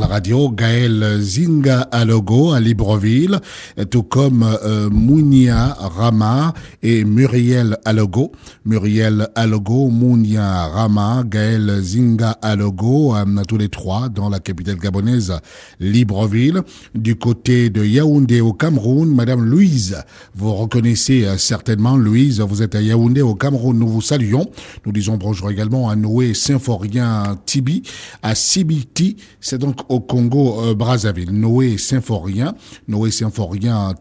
Radio, Gaël Zinga Alogo à Libreville, tout comme Mounia Rama et Muriel Alogo. Muriel Alogo, Mounia Rama, Gaël Zinga Alogo, tous les trois dans la capitale gabonaise Libreville. Du côté de Yaoundé au Cameroun, Madame Louise, vous reconnaissez certainement Louise, vous êtes à Yaoundé au Cameroun, nous vous saluons. Nous disons bonjour également à Noé Symphorien Tibi, à Sibiti, c'est donc au Congo Brazzaville. Noé Symphorien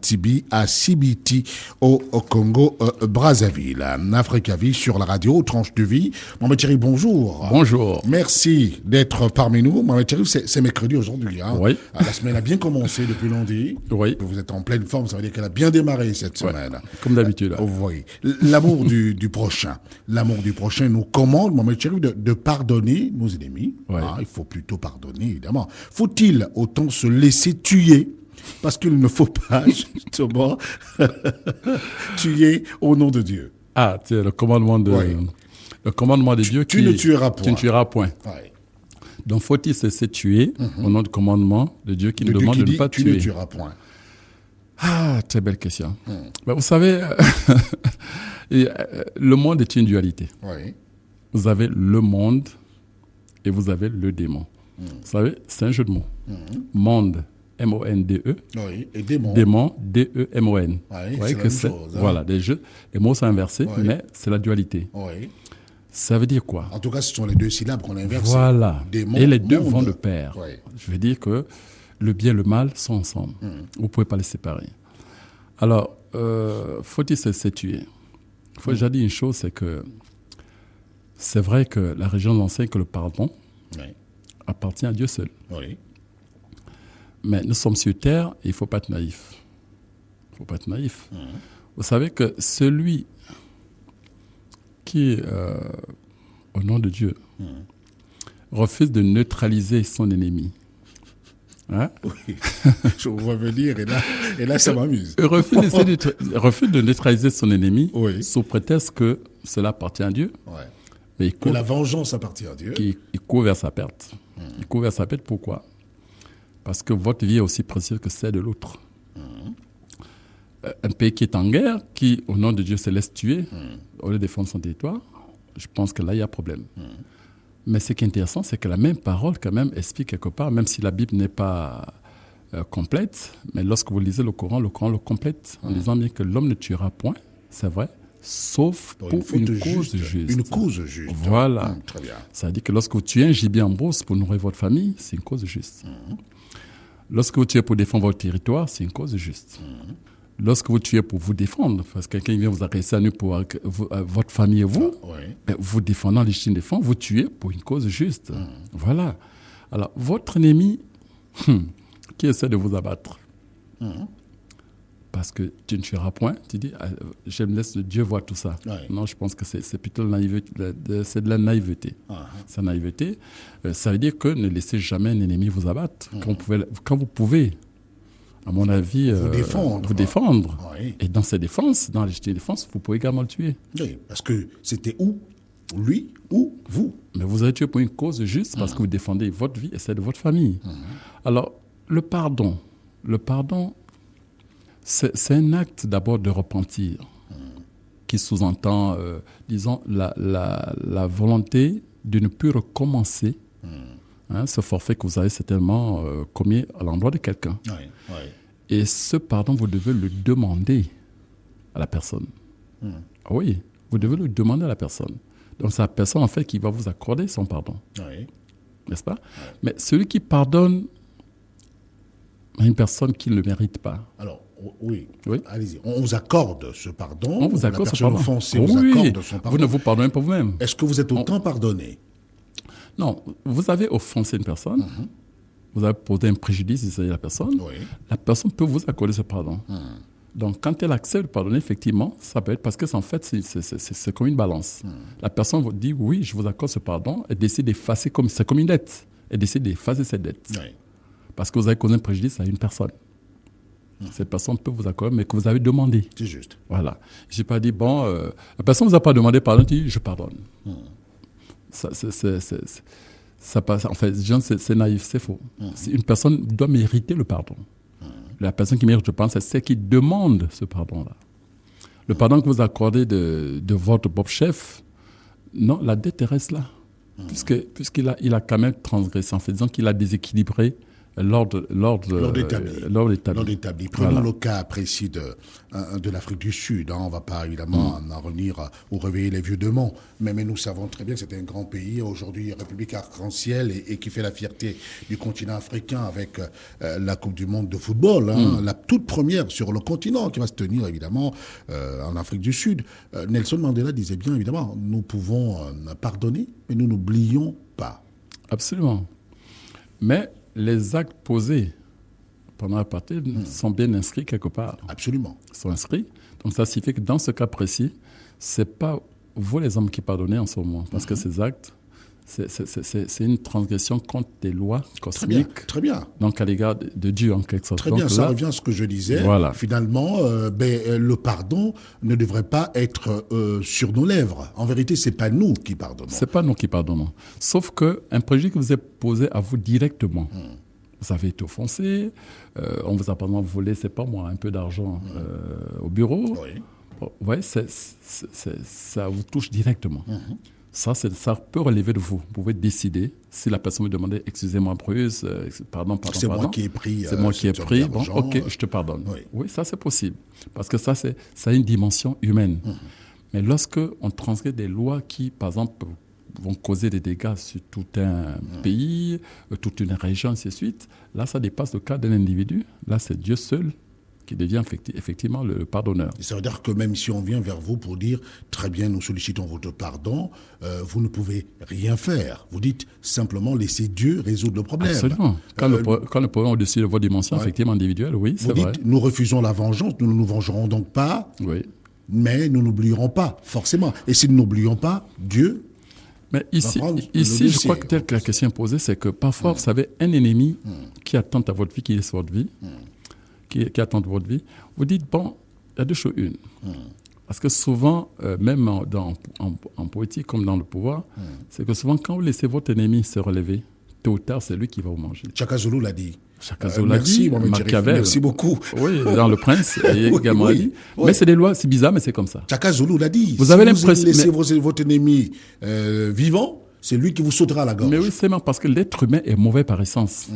Tibi à Sibiti au Congo Brazzaville. Africa Vie sur la radio, Tranche de Vie. Mohamed Thierry, bonjour. Bonjour. Merci d'être parmi nous. Mohamed Thierry, c'est mercredi aujourd'hui. Hein. Oui. La semaine a bien commencé depuis lundi. Oui. Vous êtes en pleine forme, ça veut dire qu'elle a bien démarré cette semaine. Comme d'habitude. Oui. L'amour du prochain. L'amour du prochain nous commande, Mohamed Thierry, de pardonner nos ennemis. Oui. Il faut plutôt pardonner, évidemment. Faut-il autant se laisser tuer? Parce qu'il ne faut pas, justement, tuer au nom de Dieu. Ah, c'est le commandement de, le commandement de Dieu tu ne tueras point. Tu ne tueras point. Oui. Donc, faut-il se laisser tuer au nom du commandement de Dieu qui nous demande de ne pas tuer? Tu ne tueras point. Ah, très belle question. Ben, vous savez, le monde est une dualité. Oui. Vous avez le monde et vous avez le démon. Vous savez, c'est un jeu de mots. Monde, M-O-N-D-E. Oui, et démon. Démon, D-E-M-O-N. Oui, vous voyez que c'est, chose, hein. voilà, les mots sont inversés, mais c'est la dualité. Oui. Ça veut dire quoi? En tout cas, ce sont les deux syllabes qu'on a inversées. Voilà. Démon, et les deux monde. vont de pair. Oui. Je veux dire que le bien et le mal sont ensemble. Vous ne pouvez pas les séparer. Alors, faut-il se tuer? Il faut déjà dire une chose, c'est que c'est vrai que la religion nous enseigne que le pardon appartient à Dieu seul. Oui. Mais nous sommes sur terre et il ne faut pas être naïf. Il ne faut pas être naïf. Vous savez que celui qui, au nom de Dieu, refuse de neutraliser son ennemi. Hein? Oui, je vous vois venir et là ça m'amuse. refuse de neutraliser son ennemi sous prétexte que cela appartient à Dieu. Ouais. Mais que la vengeance appartient à Dieu. Il court vers sa perte. Il court vers sa perte, pourquoi? Parce que votre vie est aussi précieuse que celle de l'autre. Un pays qui est en guerre, qui, au nom de Dieu, se laisse tuer, au lieu de défendre son territoire, je pense que là, il y a problème. Mais ce qui est intéressant, c'est que la même parole, quand même, explique quelque part, même si la Bible n'est pas complète, mais lorsque vous lisez le Coran le complète, en disant bien que l'homme ne tuera point, c'est vrai, sauf pour une cause juste. Une cause juste. Voilà. Très bien. Ça veut dire que lorsque vous tuez un gibier en brousse pour nourrir votre famille, c'est une cause juste. Lorsque vous tuez pour défendre votre territoire, c'est une cause juste. Lorsque vous tuez pour vous défendre, parce que quelqu'un vient vous agresser à nu pour votre famille et vous, vous défendant légitime défense, vous tuez pour une cause juste. Voilà. Alors, votre ennemi qui essaie de vous abattre, parce que tu ne tueras point, tu dis, je me laisse Dieu voir tout ça. Non, je pense que c'est plutôt c'est de la naïveté. C'est la naïveté. Ça veut dire que ne laissez jamais un ennemi vous abattre. Quand vous pouvez, à mon avis, vous défendre. Et dans ces défenses, dans la légitime défense, vous pouvez également le tuer. Oui, parce que c'était où lui ou vous. Mais vous avez tué pour une cause juste parce que vous défendez votre vie et celle de votre famille. Alors, le pardon, c'est un acte d'abord de repentir qui sous-entend, disons, la volonté de ne plus recommencer ce forfait que vous avez certainement commis à l'endroit de quelqu'un. Et ce pardon, vous devez le demander à la personne. Oui, vous devez le demander à la personne. Donc c'est la personne en fait qui va vous accorder son pardon. N'est-ce pas? Mais celui qui pardonne à une personne qui ne le mérite pas. Alors, oui. Allez-y. On vous accorde ce pardon. On vous accorde ce pardon. Offensée, vous accorde son pardon. Vous ne vous pardonnez pas vous-même. Est-ce que vous êtes autant pardonné? Non, vous avez offensé une personne, vous avez posé un préjudice vis-à-vis de la personne, la personne peut vous accorder ce pardon. Donc, quand elle accepte de pardonner, effectivement, ça peut être parce que en fait, c'est comme une balance. La personne vous dit, oui, je vous accorde ce pardon, elle décide d'effacer, c'est comme une dette. et décide d'effacer cette dette. Oui. Parce que vous avez causé un préjudice à une personne. Cette personne peut vous accorder, mais que vous avez demandé. C'est juste. Voilà. Je n'ai pas dit, la personne ne vous a pas demandé pardon, tu dis, je pardonne. Ça passe. En fait, c'est naïf, c'est faux. Une personne doit mériter le pardon. La personne qui mérite le pardon, c'est celle qui demande ce pardon-là. Le pardon que vous accordez de votre propre chef, non, la dette reste là. Puisqu'il a quand même transgressé, en fait, disant qu'il a déséquilibré l'ordre établi. Prenons le cas précis de l'Afrique du Sud. On ne va pas évidemment en revenir ou réveiller les vieux démons, mais nous savons très bien que c'est un grand pays, aujourd'hui République arc-en-ciel, et qui fait la fierté du continent africain avec la Coupe du Monde de football, la toute première sur le continent qui va se tenir évidemment en Afrique du Sud. Nelson Mandela disait bien évidemment, nous pouvons pardonner, mais nous n'oublions pas. Absolument. Mais les actes posés pendant l'apartheid sont bien inscrits quelque part. Absolument. Ils sont inscrits. Donc ça signifie que dans ce cas précis, c'est pas vous les hommes qui pardonnez en ce moment. Parce que ces actes, c'est une transgression contre des lois cosmiques. Très bien. Donc à l'égard de Dieu en quelque sorte. Très donc, bien, ça revient à ce que je disais. Voilà. Finalement, le pardon ne devrait pas être sur nos lèvres. En vérité, c'est pas nous qui pardonnons. C'est pas nous qui pardonnons. Sauf qu'un préjudice qui vous est posé à vous directement, vous avez été offensé, on vous a par exemple volé, c'est pas moi, un peu d'argent au bureau. Oui. Bon, ça vous touche directement. Ça peut relever de vous. Vous pouvez décider, si la personne vous demande, excusez-moi Bruce, pardon. C'est moi qui ai pris. C'est moi qui ai pris. Bon, ok, je te pardonne. Oui, ça c'est possible. Parce que ça a une dimension humaine. Mais lorsque on transgresse des lois qui, par exemple, vont causer des dégâts sur tout un pays, toute une région, ainsi de suite, là ça dépasse le cas d'un individu. Là c'est Dieu seul qui devient effectivement le pardonneur. Et ça veut dire que même si on vient vers vous pour dire « Très bien, nous sollicitons votre pardon », vous ne pouvez rien faire. Vous dites simplement « Laissez Dieu résoudre le problème ». Absolument. Quand le problème est au-dessus de votre dimension effectivement individuelle, oui, c'est vrai. Vous dites « Nous refusons la vengeance, nous ne nous vengerons donc pas, mais nous n'oublierons pas, forcément. Et si nous n'oublions pas, Dieu... » Mais ici je crois que telle que la question est posée, c'est que parfois, vous savez, un ennemi qui attend à votre vie, qui est sur votre vie, qui attendent votre vie, vous dites, bon, il y a deux choses. Une, parce que souvent, même en politique comme dans le pouvoir, c'est que souvent, quand vous laissez votre ennemi se relever, tôt ou tard, c'est lui qui va vous manger. Chaka Zulu l'a dit. Chaka Zulu l'a dit, Machiavel. Merci beaucoup. Oui, dans Le Prince, il a également dit. Mais c'est des lois, c'est bizarre, mais c'est comme ça. Chaka Zulu l'a dit. Vous avez l'impression... Si vous laissez votre ennemi vivant, c'est lui qui vous sautera à la gorge. Mais oui, c'est même parce que l'être humain est mauvais par essence.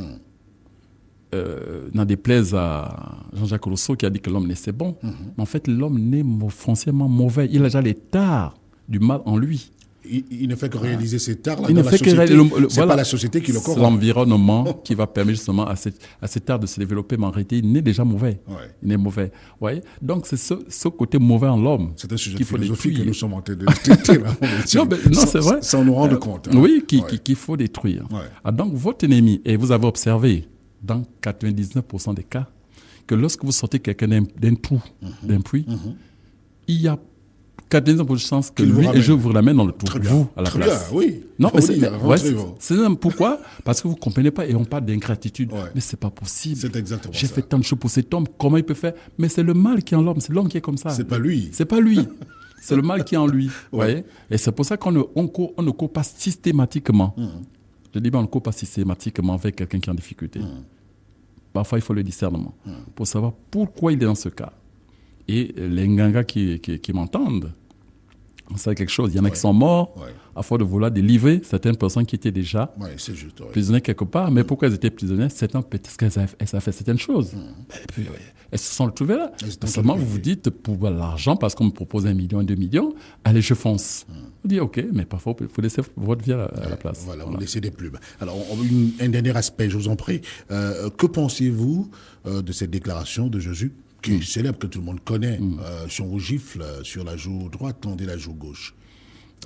N'en déplaise à Jean-Jacques Rousseau qui a dit que l'homme naissait bon. Mais en fait, l'homme naît foncièrement mauvais. Il a déjà les tares du mal en lui. Il ne fait que réaliser ces tares-là dans la société. C'est pas la société qui le corrompt. C'est l'environnement qui va permettre justement à ces tares de se développer. Mais en réalité, il n'est déjà mauvais. Il est mauvais. Ouais. Donc, c'est ce côté mauvais en l'homme. C'est un sujet philosophique que nous sommes en train de traiter. Non, c'est vrai. Sans nous rendre compte. Oui, qu'il faut détruire. Donc, votre ennemi, et vous avez observé, dans 99% des cas, que lorsque vous sortez quelqu'un d'un trou, d'un puits, il y a 99% de chances que lui et je vous ramène dans le trou, vous, à la place. Bien, oui. Non, mais c'est pourquoi? Parce que vous ne comprenez pas et on parle d'ingratitude. Mais c'est pas possible. C'est exactement ça. J'ai fait tant de choses pour cet homme, comment il peut faire? Mais c'est le mal qui est en l'homme, c'est l'homme qui est comme ça. C'est pas lui. C'est pas lui. C'est le mal qui est en lui. Voyez? Et c'est pour ça qu'on ne court pas systématiquement. Je dis bien, on ne court pas systématiquement avec quelqu'un qui est en difficulté. Parfois, il faut le discernement pour savoir pourquoi il est dans ce cas. Et les Nganga qui m'entendent, on sait quelque chose. Il y en a qui sont morts à force de vouloir délivrer certaines personnes qui étaient déjà prisonnières quelque part. Mais pourquoi elles étaient prisonnières? C'est peut-être qu'elles avaient fait certaines choses. Et puis, elles se sont retrouvées là. Seulement, vous vous dites, pour l'argent, parce qu'on me propose 1 million, 2 millions, allez, je fonce. Vous dites, ok, mais parfois, il faut laisser votre vie à la place. Voilà, vous laissez des plumes. Alors, un dernier aspect, je vous en prie. Que pensez-vous de cette déclaration de Jésus qui est célèbre, que tout le monde connaît, si on vous gifle sur la joue droite, tendez la joue gauche.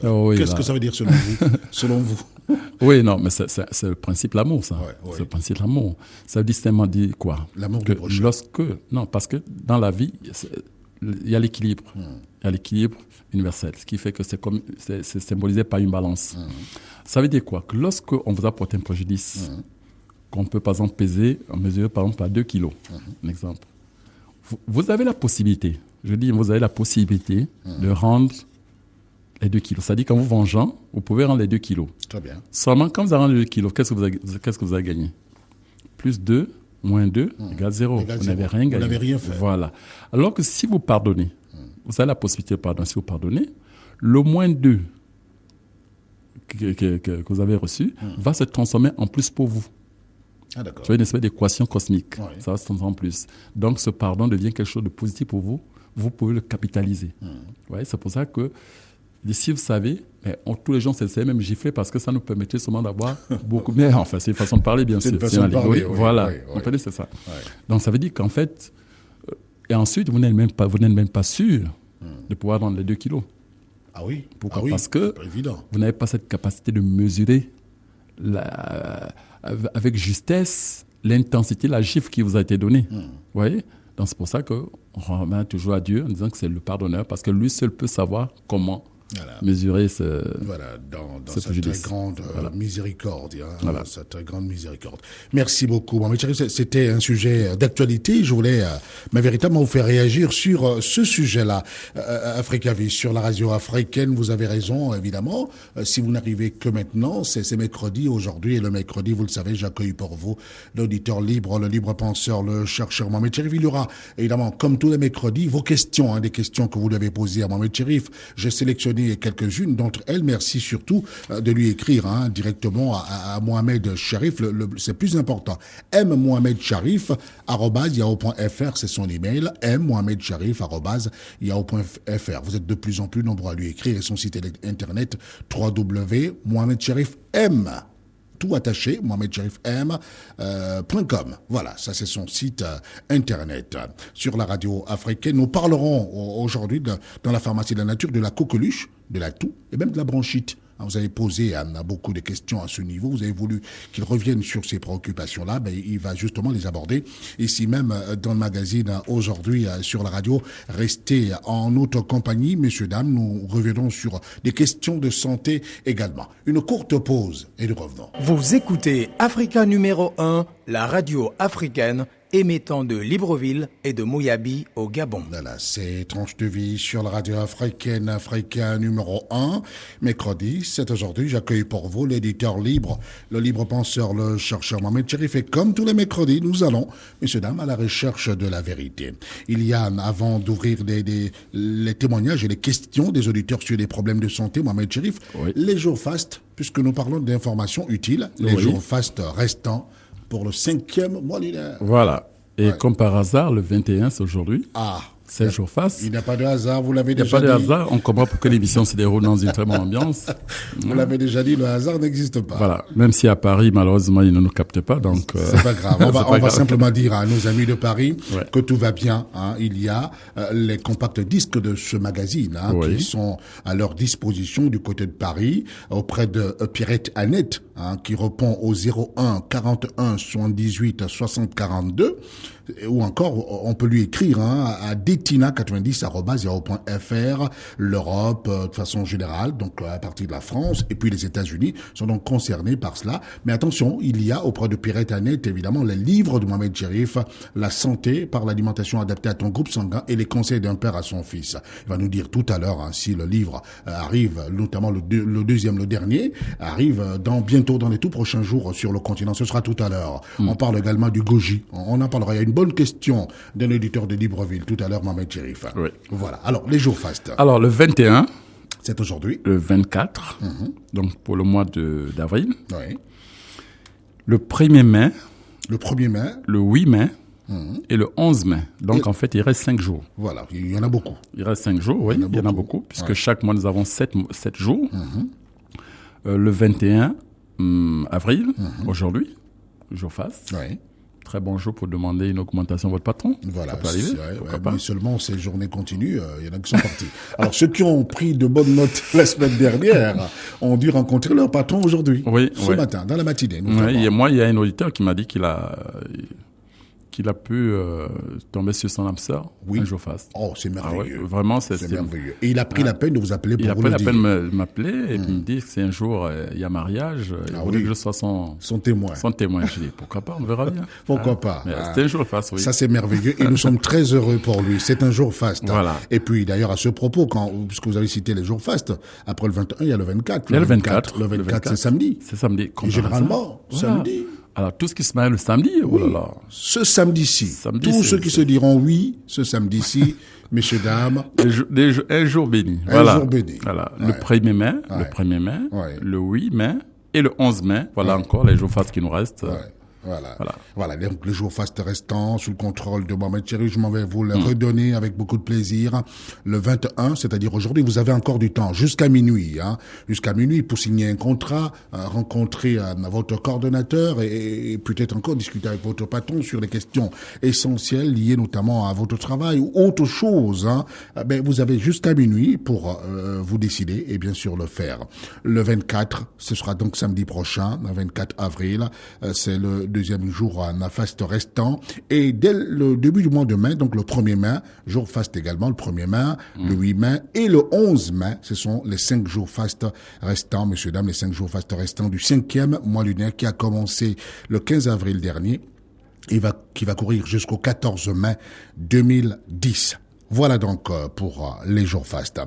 Qu'est-ce que ça veut dire selon vous Oui, non, mais c'est le principe de l'amour, ça. C'est le principe de l'amour. Ça veut distinctement dire quoi? L'amour du prochain. Non, parce que dans la vie, il y a l'équilibre. et à l'équilibre universel, ce qui fait que c'est symbolisé par une balance. Ça veut dire quoi? Que lorsque on vous apporte un préjudice, qu'on peut par exemple mesurer par exemple à 2 kilos, un exemple, vous avez la possibilité, vous avez la possibilité de rendre les 2 kilos. C'est-à-dire qu'en vous vengeant, vous pouvez rendre les 2 kilos. Très bien. Seulement, quand vous avez rendu les 2 kilos, qu'est-ce que vous avez gagné? Plus 2, moins 2, égale 0. Vous n'avez rien gagné. Vous n'avez rien fait. Voilà. Alors que si vous pardonnez, vous avez la possibilité de pardonner. Si vous pardonnez, le moins 2 que vous avez reçu va se transformer en plus pour vous. Ah, d'accord. C'est une espèce d'équation cosmique. Oui. Ça va se transformer en plus. Donc, ce pardon devient quelque chose de positif pour vous. Vous pouvez le capitaliser. Ouais, c'est pour ça que, si vous savez, tous les gens s'essaient même gifler parce que ça nous permettait seulement d'avoir beaucoup. Mais enfin, c'est une façon de parler, bien sûr. C'est une façon de parler, oui, voilà. oui, oui. En fait, c'est ça. Oui. Donc, ça veut dire qu'en fait, et ensuite, vous n'êtes même pas sûr de pouvoir rendre les 2 kilos. Ah oui. Pourquoi? Ah oui, Parce que c'est pas évident. vous n'avez pas cette capacité de mesurer avec justesse l'intensité, la gifle qui vous a été donnée. Vous voyez? Donc c'est pour ça qu'on remet toujours à Dieu en disant que c'est le pardonneur, parce que lui seul peut savoir comment mesurer Voilà, dans ce cette préjudice. très grande miséricorde. Voilà. Cette très grande miséricorde. Merci beaucoup. Mohamed Cherif, c'était un sujet d'actualité. Je voulais véritablement vous faire réagir sur ce sujet-là. Africa Vie, sur la radio africaine, vous avez raison, évidemment. Si vous n'arrivez que maintenant, c'est mercredi aujourd'hui. Et le mercredi, vous le savez, j'accueille pour vous l'auditeur libre, le libre penseur, le chercheur Mohamed Cherif. Il y aura, évidemment, comme tous les mercredis, vos questions, des questions que vous devez poser à Mohamed Cherif. J'ai sélectionné quelques-unes d'entre elles. Merci surtout de lui écrire directement à Mohamed Cherif. C'est plus important. mmohamedcherif@yahoo.fr, c'est son email. mmohamedcherif@yahoo.fr. Vous êtes de plus en plus nombreux à lui écrire, et son site internet www.mohamedcherifm. Tout attaché, mohamedcherifm.com. Voilà, ça c'est son site internet. Sur la radio africaine, nous parlerons aujourd'hui dans la pharmacie de la nature de la coqueluche, de la toux et même de la bronchite. Vous avez posé beaucoup de questions à ce niveau. Vous avez voulu qu'il revienne sur ces préoccupations-là. Il va justement les aborder ici même dans le magazine aujourd'hui sur la radio. Restez en notre compagnie, messieurs, dames. Nous reviendrons sur des questions de santé également. Une courte pause et nous revenons. Vous écoutez Africa numéro 1, la radio africaine émettant de Libreville et de Moyabi au Gabon. Voilà, c'est Tranche de vie sur la radio africaine, Africa numéro 1. Mercredi, c'est aujourd'hui, j'accueille pour vous l'éditeur libre, le libre penseur, le chercheur Mohamed Cherif. Et comme tous les mercredis, nous allons, messieurs, dames, à la recherche de la vérité. Il y a, avant d'ouvrir les témoignages et les questions des auditeurs sur les problèmes de santé, Mohamed Cherif, les jours fastes, puisque nous parlons d'informations utiles, les jours fastes restants pour le 5e mois lunaire. Voilà. Et comme par hasard, le 21, c'est aujourd'hui. Ah. 16 jours face. Il n'y a pas de hasard, vous l'avez déjà dit. Il n'y a pas de hasard, on comprend pour que l'émission se déroule dans une très bonne ambiance. Vous l'avez déjà dit, le hasard n'existe pas. Voilà, même si à Paris, malheureusement, ils ne nous captent pas, donc... C'est pas grave, on va simplement dire à nos amis de Paris que tout va bien. Il y a les compacts disques de ce magazine qui sont à leur disposition du côté de Paris, auprès de Pierrette Annette, qui répond au 01 41 78 60 42, ou encore on peut lui écrire à detina90@yahoo.fr. L'Europe de façon générale, donc à partir de la France et puis les États-Unis sont donc concernés par cela. Mais attention, il y a auprès de Pierrette Annette évidemment les livres de Mohamed Cherif, la santé par l'alimentation adaptée à ton groupe sanguin et les conseils d'un père à son fils. Il va nous dire tout à l'heure si le livre arrive, notamment le deuxième, le dernier, arrive bientôt dans les tout prochains jours sur le continent. Ce sera tout à l'heure. On parle également du goji. On en parlera. Il y a une bonne question d'un éditeur de Libreville tout à l'heure, Mohamed Cherif. Oui. Voilà. Alors, les jours fastes. Alors, le 21. C'est aujourd'hui. Le 24. Donc, pour le mois d'avril. Oui. Le 1er mai. Le 1er mai. Le 8 mai. Et le 11 mai. Donc, en fait, il reste 5 jours. Voilà. Il y en a beaucoup. Il reste 5 jours, oui. Il y en a beaucoup. Puisque chaque mois, nous avons 7 jours. Le 21 avril, aujourd'hui, jour faste. Oui. Très bon jour pour demander une augmentation à votre patron. Voilà. Ça peut arriver, mais seulement ces journées continuent, il y en a qui sont partis. Alors, ceux qui ont pris de bonnes notes la semaine dernière ont dû rencontrer leur patron aujourd'hui. Ce matin, dans la matinée. Oui, et moi, il y a un auditeur qui m'a dit qu'il a pu tomber sur son âme sœur un jour faste. Oh, c'est merveilleux. Ah ouais, vraiment, c'est merveilleux. Et il a pris la peine de vous appeler pour vous le dire. Il a pris la peine de m'appeler et puis me dire que c'est un jour, il y a mariage, il voulait que je sois son témoin. Son témoin. Je dis, pourquoi pas, on verra bien. Pourquoi pas. C'était un jour faste, oui. Ça, c'est merveilleux et nous sommes très heureux pour lui. C'est un jour faste. Voilà. Et puis, d'ailleurs, à ce propos, puisque vous avez cité les jours fastes, après le 21, il y a le 24. Il y a le 24. Le 24, c'est samedi. C'est samedi. Et généralement, samedi. Alors, tout ce qui se marie le samedi, oh là là. Ce samedi-ci, tous ceux qui se diront oui, ce samedi-ci, messieurs, dames. Un jour béni. Un jour béni. Voilà. Ouais. Le 1er mai, le 8 mai et le 11 mai. Voilà encore les jours fastes qui nous restent. Voilà. Donc, les jours fastes restants, sous le contrôle de Mohamed Cherif, je m'en vais vous les redonner avec beaucoup de plaisir. Le 21, c'est-à-dire aujourd'hui, vous avez encore du temps, jusqu'à minuit, jusqu'à minuit pour signer un contrat, rencontrer votre coordonnateur et peut-être encore discuter avec votre patron sur les questions essentielles liées notamment à votre travail ou autre chose, vous avez jusqu'à minuit pour vous décider et bien sûr le faire. Le 24, ce sera donc samedi prochain, le 24 avril, c'est le deuxième jour en faste restant. Et dès le début du mois de mai, donc le 1er mai, jour faste également, le 1er mai, le 8 mai et le 11 mai, ce sont les 5 jours fastes restants, messieurs, dames, les 5 jours fastes restants du 5e mois lunaire qui a commencé le 15 avril dernier et qui va courir jusqu'au 14 mai 2010. Voilà donc pour les jours fastes.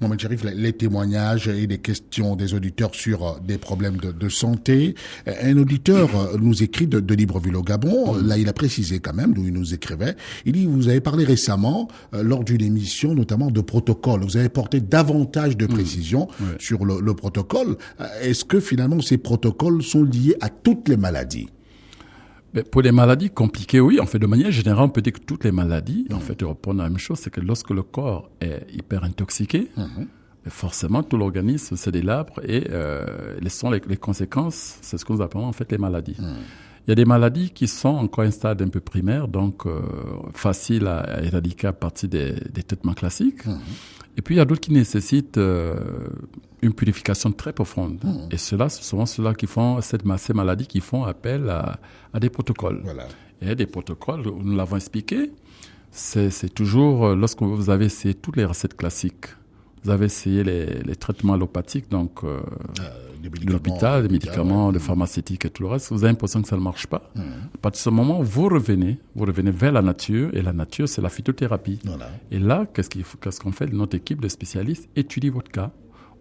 Mohamed Cherif, les témoignages et les questions des auditeurs sur des problèmes de santé. Un auditeur nous écrit de Libreville au Gabon. Là, il a précisé quand même, d'où il nous écrivait. Il dit, vous avez parlé récemment, lors d'une émission, notamment de protocole. Vous avez porté davantage de précisions sur le protocole. Est-ce que finalement ces protocoles sont liés à toutes les maladies? Mais pour les maladies compliquées, oui. En fait, de manière générale, on peut dire que toutes les maladies, en fait, répondent à la même chose, c'est que lorsque le corps est hyper intoxiqué, forcément, tout l'organisme se délabre et les conséquences, c'est ce que nous appelons en fait les maladies. Il y a des maladies qui sont encore à un stade un peu primaire, donc faciles à éradiquer à partir des traitements classiques. Et puis, il y a d'autres qui nécessitent une purification très profonde. Et c'est souvent ceux-là qui font ces maladies qui font appel à des protocoles. Voilà. Et des protocoles, nous l'avons expliqué, c'est toujours, lorsque vous avez essayé toutes les recettes classiques, vous avez essayé les traitements allopathiques, donc de l'hôpital, des médicaments, de pharmaceutique et tout le reste, vous avez l'impression que ça ne marche pas. À partir de ce moment, vous revenez vers la nature, et la nature, c'est la phytothérapie. Voilà. Et là, qu'est-ce qu'on fait? Notre équipe de spécialistes étudie votre cas,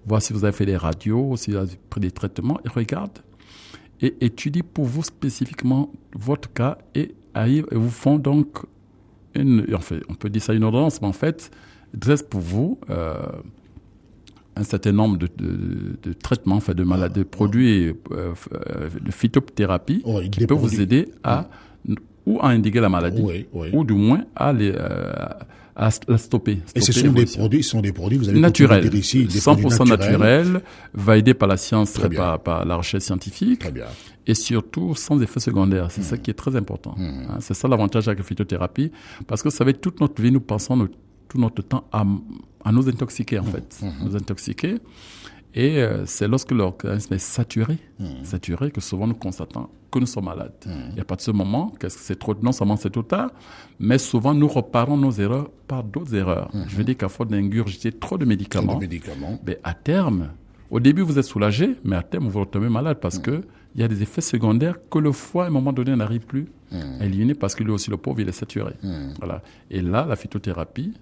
voir si vous avez fait des radios, si vous avez pris des traitements, et regarde, et étudie pour vous spécifiquement votre cas, et vous font donc on peut dire ça une ordonnance, mais en fait, dresse pour vous un certain nombre de traitements, enfin de maladies, de produits de phytothérapie qui peuvent vous aider à ou à endiguer la maladie, ou du moins à la stopper. Et ce sont des produits, vous avez naturels, ici, 100% naturels, validés par la science, par la recherche scientifique. Très bien. Et surtout sans effets secondaires. C'est ça qui est très important. C'est ça l'avantage avec la phytothérapie, parce que ça va être toute notre vie, nous passons tout notre temps à nous intoxiquer, en fait. Nous intoxiquer. Et c'est lorsque l'organisme est saturé que souvent nous constatons que nous sommes malades. Et à partir de ce moment, non seulement c'est trop tard, mais souvent nous reparons nos erreurs par d'autres erreurs. Je veux dire qu'à force d'ingurgiter trop de médicaments, à terme, au début vous êtes soulagé, mais à terme vous vous retrouvez malade parce que il y a des effets secondaires que le foie, à un moment donné, n'arrive plus à éliminer parce que lui aussi, le pauvre, il est saturé. Voilà. Et là, la phytothérapie,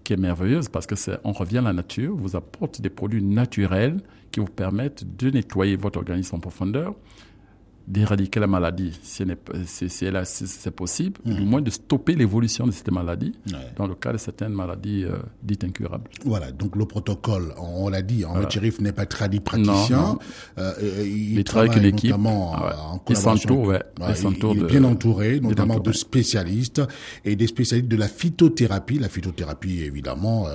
qui est merveilleuse parce que on revient à la nature, vous apporte des produits naturels qui vous permettent de nettoyer votre organisme en profondeur, d'éradiquer la maladie si c'est possible, du moins de stopper l'évolution de cette maladie, dans le cas de certaines maladies dites incurables. Voilà, donc le protocole, on l'a dit, Mohamed Cherif n'est pas praticien, il travaille avec une équipe, notamment en collaboration. Il est bien entouré, notamment de spécialistes, et des spécialistes de la phytothérapie. La phytothérapie, évidemment,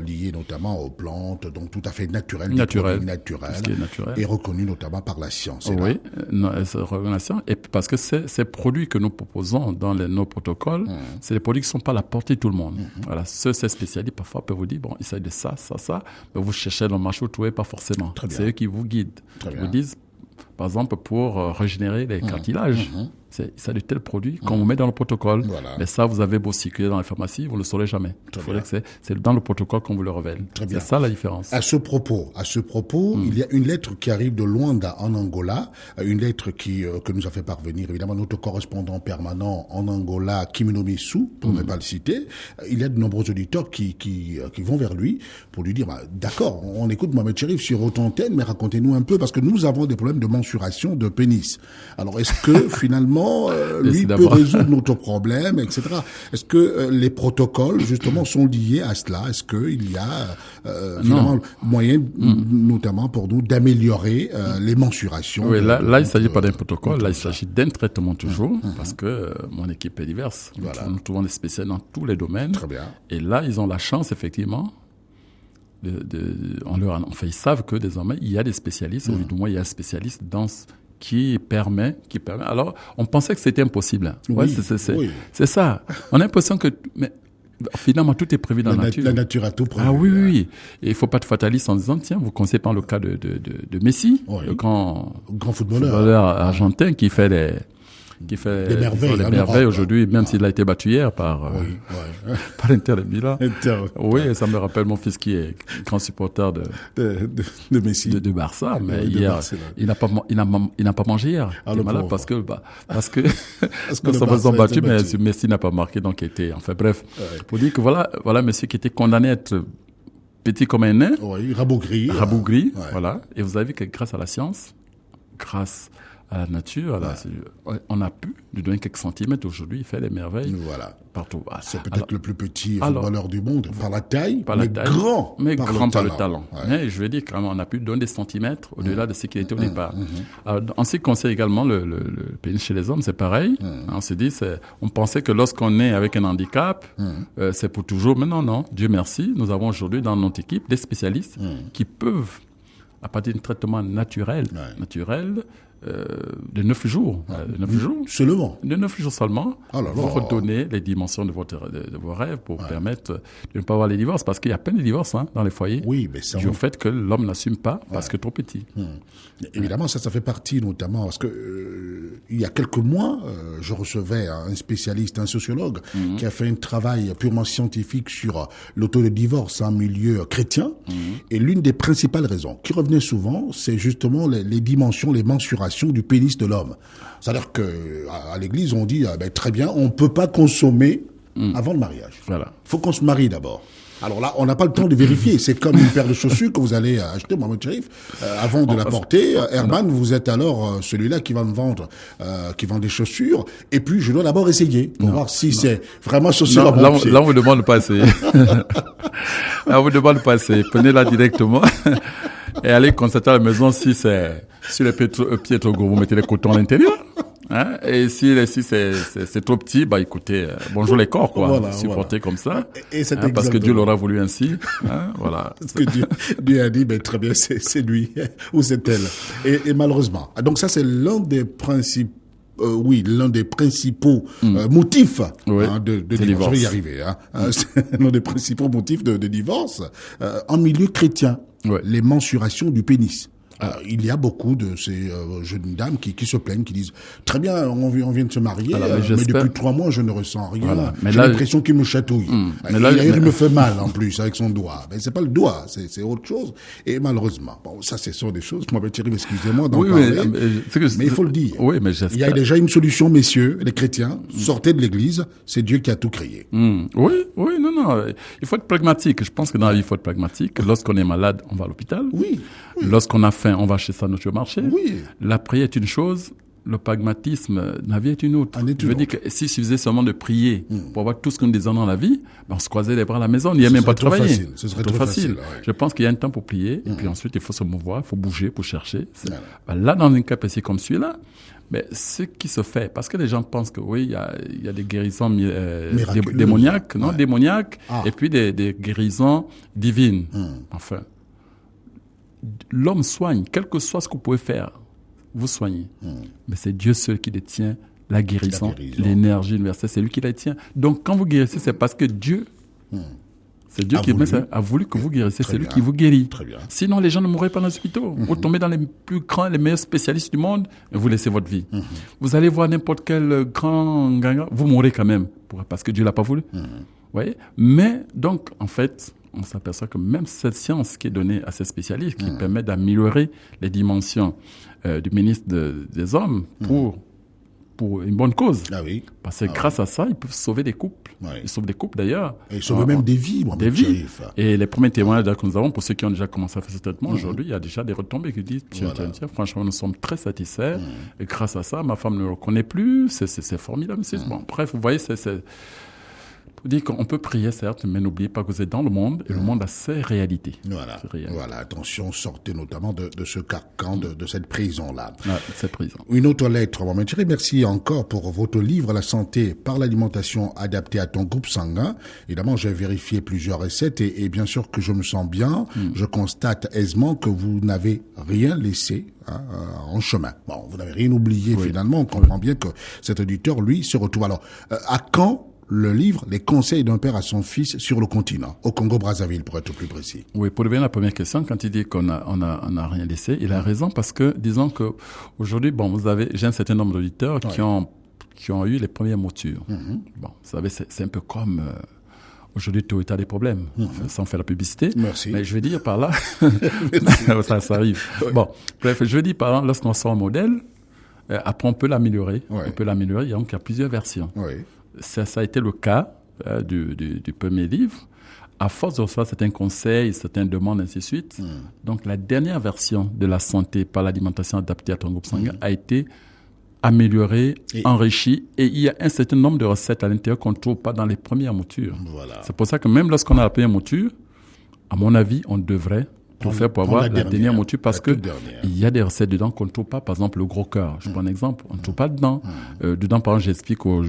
liée notamment aux plantes, donc tout à fait naturel, et reconnu notamment par la science. Oui. Et parce que ces produits que nous proposons dans nos protocoles, c'est des produits qui ne sont pas à la portée de tout le monde. Voilà, ces spécialistes parfois peuvent vous dire, il s'agit de ça, mais vous cherchez dans le marché, vous ne trouvez pas forcément. C'est eux qui vous guident. Ils vous disent, par exemple, pour régénérer les cartilages, C'est de tels produits qu'on vous met dans le protocole. Voilà. Mais ça, vous avez beau circuler dans les pharmacies, vous ne le saurez jamais. Il faudrait que c'est dans le protocole qu'on vous le révèle. C'est ça la différence. À ce propos, il y a une lettre qui arrive de Luanda en Angola, une lettre que nous a fait parvenir évidemment notre correspondant permanent en Angola, Kimino Missou, pour ne pas le citer. Il y a de nombreux auditeurs qui vont vers lui pour lui dire d'accord, on écoute Mohamed Cherif sur votre antenne, mais racontez-nous un peu parce que nous avons des problèmes de mensuration de pénis. Alors est-ce que finalement lui peut résoudre notre problème, etc. Est-ce que les protocoles, justement, sont liés à cela? Est-ce qu'il y a finalement moyen, notamment pour nous, d'améliorer les mensurations? Oui, là, il ne s'agit pas d'un protocole, là, il s'agit d'un traitement toujours, parce que mon équipe est diverse. Voilà. Nous trouvons des spécialistes dans tous les domaines. Très bien. Et là, ils ont la chance, effectivement, ils savent que désormais, il y a des spécialistes, ou du moins, il y a un spécialiste dans qui permet. Alors, on pensait que c'était impossible. Ouais, c'est ça. On a l'impression que, mais finalement, tout est prévu dans la nature. La nature a tout prévu. Ah oui. Et il faut pas être fataliste en disant, tiens, vous connaissez pas le cas de Messi, le grand footballeur argentin qui fait des merveilles aujourd'hui, même s'il a été battu hier par l'Inter de Milan. Oui, ça me rappelle mon fils qui est grand supporter de Messi, de Barça, mais hier il n'a pas mangé hier. Il est malade parce que nous sommes battus, mais Messi n'a pas marqué, donc il était. Enfin bref, pour dire que voilà Messi qui était condamné à être petit comme un nain, rabougri, voilà. Et vous avez vu que grâce à la science, grâce à la nature, on a pu lui donner quelques centimètres. Aujourd'hui, il fait des merveilles partout. C'est peut-être le plus petit footballeur du monde par la taille, mais grand par le talent. Mais je veux dire, quand même, on a pu donner des centimètres au-delà de ce qu'il était au départ. Alors, en ce qui concerne également le pénis chez les hommes, c'est pareil. On s'est dit, on pensait que lorsqu'on est avec un handicap, c'est pour toujours. Mais non, Dieu merci, nous avons aujourd'hui dans notre équipe des spécialistes qui peuvent, à partir d'un traitement naturel, de 9 jours. 9 jours seulement. De 9 jours seulement. Vous redonner les dimensions de vos rêves pour permettre de ne pas avoir les divorces. Parce qu'il y a plein de divorces dans les foyers. Oui, mais ça. Du fait que l'homme n'assume pas parce que trop petit. Évidemment, ça fait partie notamment parce que il y a quelques mois, je recevais un spécialiste, un sociologue, qui a fait un travail purement scientifique sur le taux de divorce en milieu chrétien. Et l'une des principales raisons qui revenait souvent, c'est justement les dimensions, les mensurations du pénis de l'homme. C'est-à-dire que à l'église, on dit très bien, on peut pas consommer avant le mariage. Voilà. Faut qu'on se marie d'abord. Alors là, on n'a pas le temps de vérifier. C'est comme une paire de chaussures que vous allez acheter, Mohamed Cherif. Avant de la porter, Herman, vous êtes alors celui-là qui va me vendre, qui vend des chaussures. Et puis, je dois d'abord essayer pour voir si c'est vraiment chaussures à bon pied. Là, on vous demande pas essayer. Là, on vous demande pas essayer. Prenez-la directement et allez constater à la maison si le pied est trop gros, vous mettez les cotons à l'intérieur. Et si c'est trop petit, écoutez, bonjour les corps, quoi. Supportez comme ça. Et parce que Dieu l'aura voulu ainsi. Voilà. Parce que Dieu a dit, très bien, c'est lui, ou c'est elle. Et malheureusement. Donc ça, c'est l'un des principaux motifs de divorce. Je vais y arriver. C'est l'un des principaux motifs de divorce en milieu chrétien. Les mensurations du pénis. Alors, il y a beaucoup de ces jeunes dames qui se plaignent, qui disent très bien, on vient de se marier, mais depuis 3 mois je ne ressens rien. Voilà. J'ai l'impression qu'il me chatouille. Il me fait mal en plus avec son doigt. Mais c'est pas le doigt, c'est autre chose. Et malheureusement, ça ce sont des choses. Moi, Thierry, excusez-moi d'en parler, mais il faut le dire. Oui, mais il y a déjà une solution, messieurs, les chrétiens, sortez de l'Église. C'est Dieu qui a tout créé. Oui, non. Il faut être pragmatique. Je pense que dans la vie, il faut être pragmatique. Lorsqu'on est malade, on va à l'hôpital. Oui. Lorsqu'on a faim, on va chez sa nourriture marché. Oui. La prière est une chose, le pragmatisme, la vie est une autre. Je veux dire que s'il suffisait seulement de prier pour avoir tout ce que nous désirons dans la vie, on se croisait les bras à la maison, on n'y a même pas travaillé. Ce serait trop facile. Je pense qu'il y a un temps pour prier, et puis ensuite il faut se mouvoir, il faut bouger pour chercher. Là, dans un cas précis comme celui-là, ce qui se fait, parce que les gens pensent que il y a des guérisons démoniaques, démoniaques, et puis des guérisons divines. Enfin, l'homme soigne, quel que soit ce que vous pouvez faire, vous soignez. Mais c'est Dieu seul qui détient la guérison, l'énergie universelle, c'est lui qui la détient. Donc quand vous guérissez, c'est parce que Dieu C'est Dieu a voulu que vous guérissiez. C'est lui qui vous guérit. Très bien. Sinon, les gens ne mourraient pas dans les hôpitaux. Vous tombez dans les plus grands, les meilleurs spécialistes du monde et vous laissez votre vie. Vous allez voir n'importe quel grand gagnant, vous mourrez quand même parce que Dieu l'a pas voulu. Vous voyez? Mais donc, en fait, on s'aperçoit que même cette science qui est donnée à ces spécialistes, qui permet d'améliorer les dimensions du ministre des Hommes pour une bonne cause. Ah oui. Parce que grâce à ça, ils peuvent sauver des couples. Ouais. Ils sauvent des couples d'ailleurs. Et ils sauvent même des vies. Des vies. Et les premiers témoignages que nous avons, pour ceux qui ont déjà commencé à faire ce traitement, aujourd'hui, il y a déjà des retombées qui disent, tiens, franchement, nous sommes très satisfaits. Et grâce à ça, ma femme ne le reconnaît plus. C'est formidable. Bon, bref, vous voyez, c'est pour dire qu'on peut prier, certes, mais n'oubliez pas que vous êtes dans le monde et le monde a ses réalités. Voilà, attention, sortez notamment de ce carcan, de cette prison-là. Cette prison. Une autre lettre, Mohamed Thierry, merci encore pour votre livre, La santé par l'alimentation adaptée à ton groupe sanguin. Évidemment, j'ai vérifié plusieurs recettes et bien sûr que je me sens bien. Je constate aisément que vous n'avez rien laissé en chemin. Bon, vous n'avez rien oublié finalement. On comprend bien que cet auditeur, lui, se retrouve. Alors, à quand le livre « Les conseils d'un père à son fils sur le continent », au Congo-Brazzaville, pour être plus précis. Oui, pour revenir à la première question, quand il dit qu'on a rien laissé, il a raison parce que, disons que aujourd'hui, j'ai un certain nombre d'auditeurs qui ont eu les premières moutures. Bon, vous savez, c'est un peu comme aujourd'hui Toyota a des problèmes, sans faire la publicité. Merci. Mais je veux dire par là, ça arrive. Bon, bref, je veux dire par là, lorsqu'on sort un modèle, après on peut l'améliorer. On peut l'améliorer, donc il y a plusieurs versions. Ça a été le cas du premier livre. À force de recevoir certains conseils, certaines demandes, ainsi de suite. Donc, la dernière version de la santé par l'alimentation adaptée à ton groupe sanguin a été améliorée, enrichie, et il y a un certain nombre de recettes à l'intérieur qu'on ne trouve pas dans les premières moutures. Voilà. C'est pour ça que même lorsqu'on a la première mouture, à mon avis, on devrait pour avoir la dernière mouture, parce que il y a des recettes dedans qu'on ne trouve pas. Par exemple, le gros cœur. Je prends un exemple. On ne trouve pas dedans. Dedans, par exemple, j'explique aux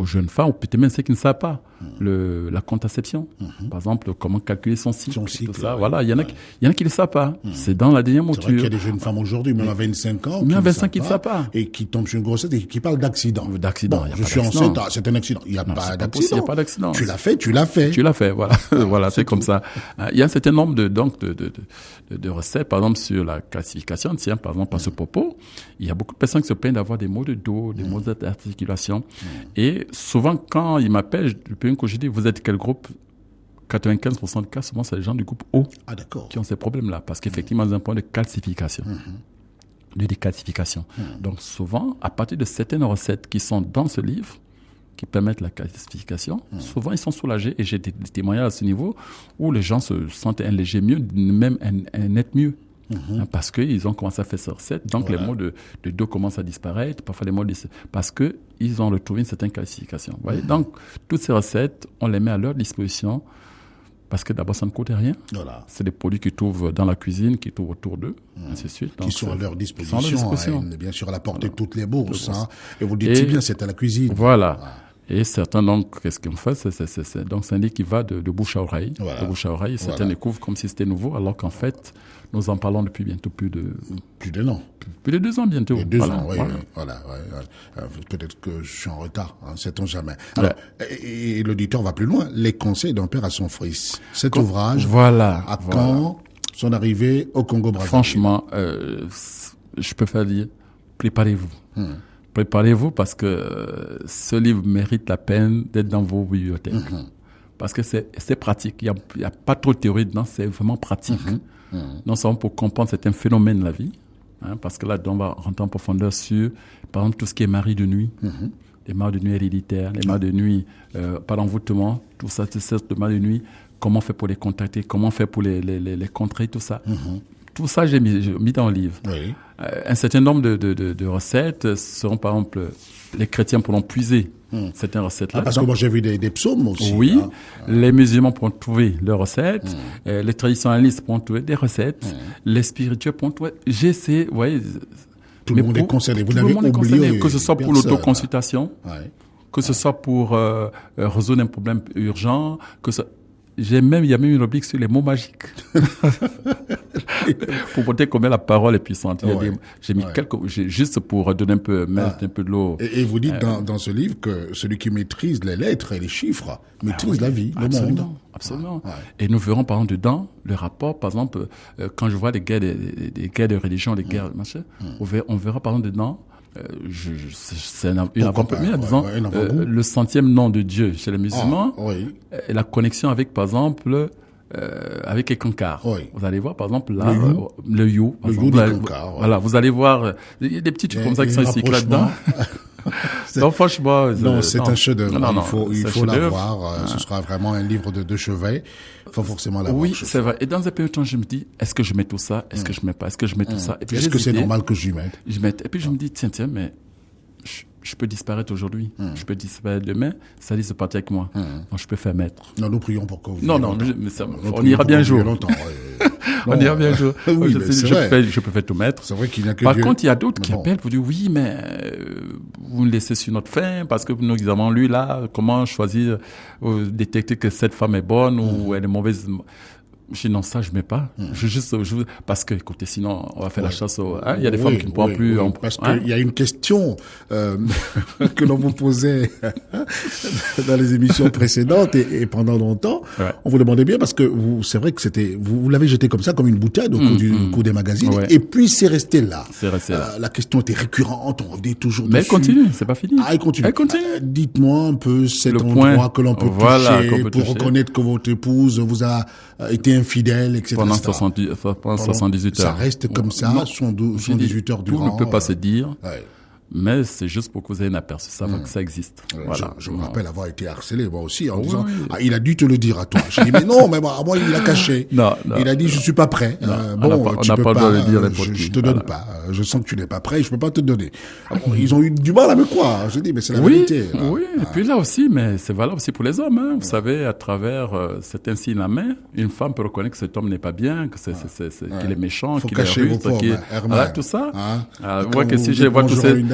jeunes femmes, ou peut-être même ceux qui ne savent pas, la contraception. Par exemple, comment calculer son cycle. Tout ça. Voilà. Il y en a qui ne le savent pas. C'est dans la dernière mouture. C'est vrai qu'il y a des jeunes femmes aujourd'hui, même à 25 ans, qui ne savent pas. Et qui tombent sur une grossesse et qui parlent d'accident. D'accident. Bon, je suis enceinte, c'est un accident. Il n'y a pas d'accident. Il n'y a pas d'accident. Tu l'as fait, tu l'as fait. Tu l'as fait, voilà. Voilà, c'est comme ça. Il y a un certain nombre de recettes, par exemple, sur la classification, tiens, par exemple, à ce propos, il y a beaucoup de personnes qui se plaignent d'avoir des maux de dos, des maux d'articulation. Et souvent, quand ils m'appellent, je peux que je dis, vous êtes quel groupe? 95% de cas, souvent, c'est les gens du groupe O qui ont ces problèmes-là. Parce qu'effectivement, ils ont un point de calcification. De décalcification. Donc, souvent, à partir de certaines recettes qui sont dans ce livre, qui permettent la calcification, souvent ils sont soulagés, et j'ai des témoignages à ce niveau où les gens se sentent un léger mieux, même un net mieux. Parce qu'ils ont commencé à faire ces recettes, donc les maux de dos commencent à disparaître, parfois les maux parce qu'ils ont retrouvé une certaine calcification. Vous voyez. Donc, toutes ces recettes, on les met à leur disposition, parce que d'abord, ça ne coûte rien. C'est des produits qu'ils trouvent dans la cuisine, qu'ils trouvent autour d'eux, ainsi de suite. Donc, qui sont à leur disposition. Bien sûr, à la portée de toutes les bourses. Et vous dites, c'est bien, c'est à la cuisine. Voilà. Et certains, donc, qu'est-ce qu'on fait? Donc, c'est un livre qui va de bouche à oreille. De bouche à oreille. Certains découvrent comme si c'était nouveau, alors qu'en fait, nous en parlons depuis bientôt plus de 2 ans bientôt. 2 ans, oui. Voilà. Peut-être que je suis en retard, sait-on jamais. Alors, et l'auditeur va plus loin. Les conseils d'un père à son fils. Cet ouvrage. Quand son arrivée au Congo-Brazzaville. Franchement, je préfère dire, préparez-vous. Préparez-vous, parce que ce livre mérite la peine d'être dans vos bibliothèques. Parce que c'est pratique. Il y a pas trop de théorie dedans, c'est vraiment pratique. Non seulement pour comprendre certains phénomènes de la vie, parce que là, on va rentrer en profondeur sur, par exemple, tout ce qui est mari de nuit, les maris de nuit héréditaires, les maris de nuit par l'envoûtement, tout ça, ces sortes de maris de nuit, comment on fait pour les contacter, comment on fait pour les contrer, tout ça. Tout ça, j'ai mis dans le livre. Un certain nombre de recettes seront, par exemple, les chrétiens pourront puiser certaines recettes-là. Parce que moi, j'ai vu des psaumes aussi. Oui, les musulmans pourront trouver leurs recettes, les traditionnalistes pourront trouver des recettes, les spirituels pourront trouver... J'essaie, vous voyez... Tout le monde est concerné. Vous n'avez oublié que ce soit pour l'autoconsultation, que ce soit pour résoudre un problème urgent, il y a même une rubrique sur les mots magiques. Pour montrer combien la parole est puissante. Ouais. J'ai mis juste pour donner mettre un peu de l'eau. Et vous dites dans ce livre que celui qui maîtrise les lettres et les chiffres maîtrise la vie, le monde. Absolument. Et nous verrons par exemple dedans le rapport, par exemple, quand je vois des guerres de religion, des guerres, machin, on verra par exemple dedans. C'est une avant-première, disons, le 100e nom de Dieu chez les musulmans, et la connexion avec, par exemple, avec les cancars. Vous allez voir, par exemple, là, le you. Voilà, vous allez voir, il y a des petits trucs comme ça qui sont ici là-dedans. Non, franchement, c'est un chef-d'œuvre. Il faut l'avoir. Ce sera vraiment un livre de chevet. Il faut forcément l'avoir. Oui, c'est vrai. Et dans un premier temps, je me dis, est-ce que je mets tout ça? Est-ce que je mets pas? Est-ce que je mets tout ça? Et puis, est-ce que c'est normal que j'y mette? Et puis, je me dis, tiens, mais je peux disparaître aujourd'hui. Je peux disparaître demain. Ça dit, se partir avec moi. Donc, je peux faire maître. Non, nous prions pour que vous. Non, mais on ira bien un jour. On ira bien un jour. Oui, je peux faire tout mettre. C'est vrai qu'il n'y a que Par Dieu. contre, il y a d'autres qui appellent pour dire, oui, mais vous nous laissez sur notre faim parce que nous avons lu là, comment choisir, détecter que cette femme est bonne ou elle est mauvaise. Je dis non, ça je mets pas. Parce que écoutez, sinon on va faire la chasse au. Il y a des femmes qui ne pourront plus. Parce qu'il y a une question que l'on vous posait dans les émissions précédentes et pendant longtemps. On vous demandait bien parce que c'est vrai que vous l'avez jeté comme ça, comme une boutade au cours des magazines. Et puis c'est resté là. La question était récurrente, on revenait toujours dessus. Mais elle continue, c'est pas fini. Elle continue. Dites-moi un peu cet endroit que l'on peut toucher pour reconnaître que votre épouse vous a été infidèle, etc. Pendant 78 heures. Ça reste comme ça, 78 heures durant. Tout ne peut pas se dire. Mais c'est juste pour que vous ayez un aperçu, savoir que ça existe. Voilà. Je me rappelle avoir été harcelé, moi aussi, en disant, il a dû te le dire à toi. J'ai dit, mais non, mais moi, il a caché. Non. Il a dit, je suis pas prêt. On n'a pas le droit de le dire n'importe qui. Je te donne pas. Je sens que tu n'es pas prêt, je peux pas te donner. Ils ont eu du mal à me croire. Je dis, mais c'est la vérité. Oui. Et puis là aussi, mais c'est valable aussi pour les hommes, Vous savez, à travers cet signe à main, une femme peut reconnaître que cet homme n'est pas bien, que qu'il est méchant, qu'il est russe, voilà, tout ça. Moi, que si je vois tous ces,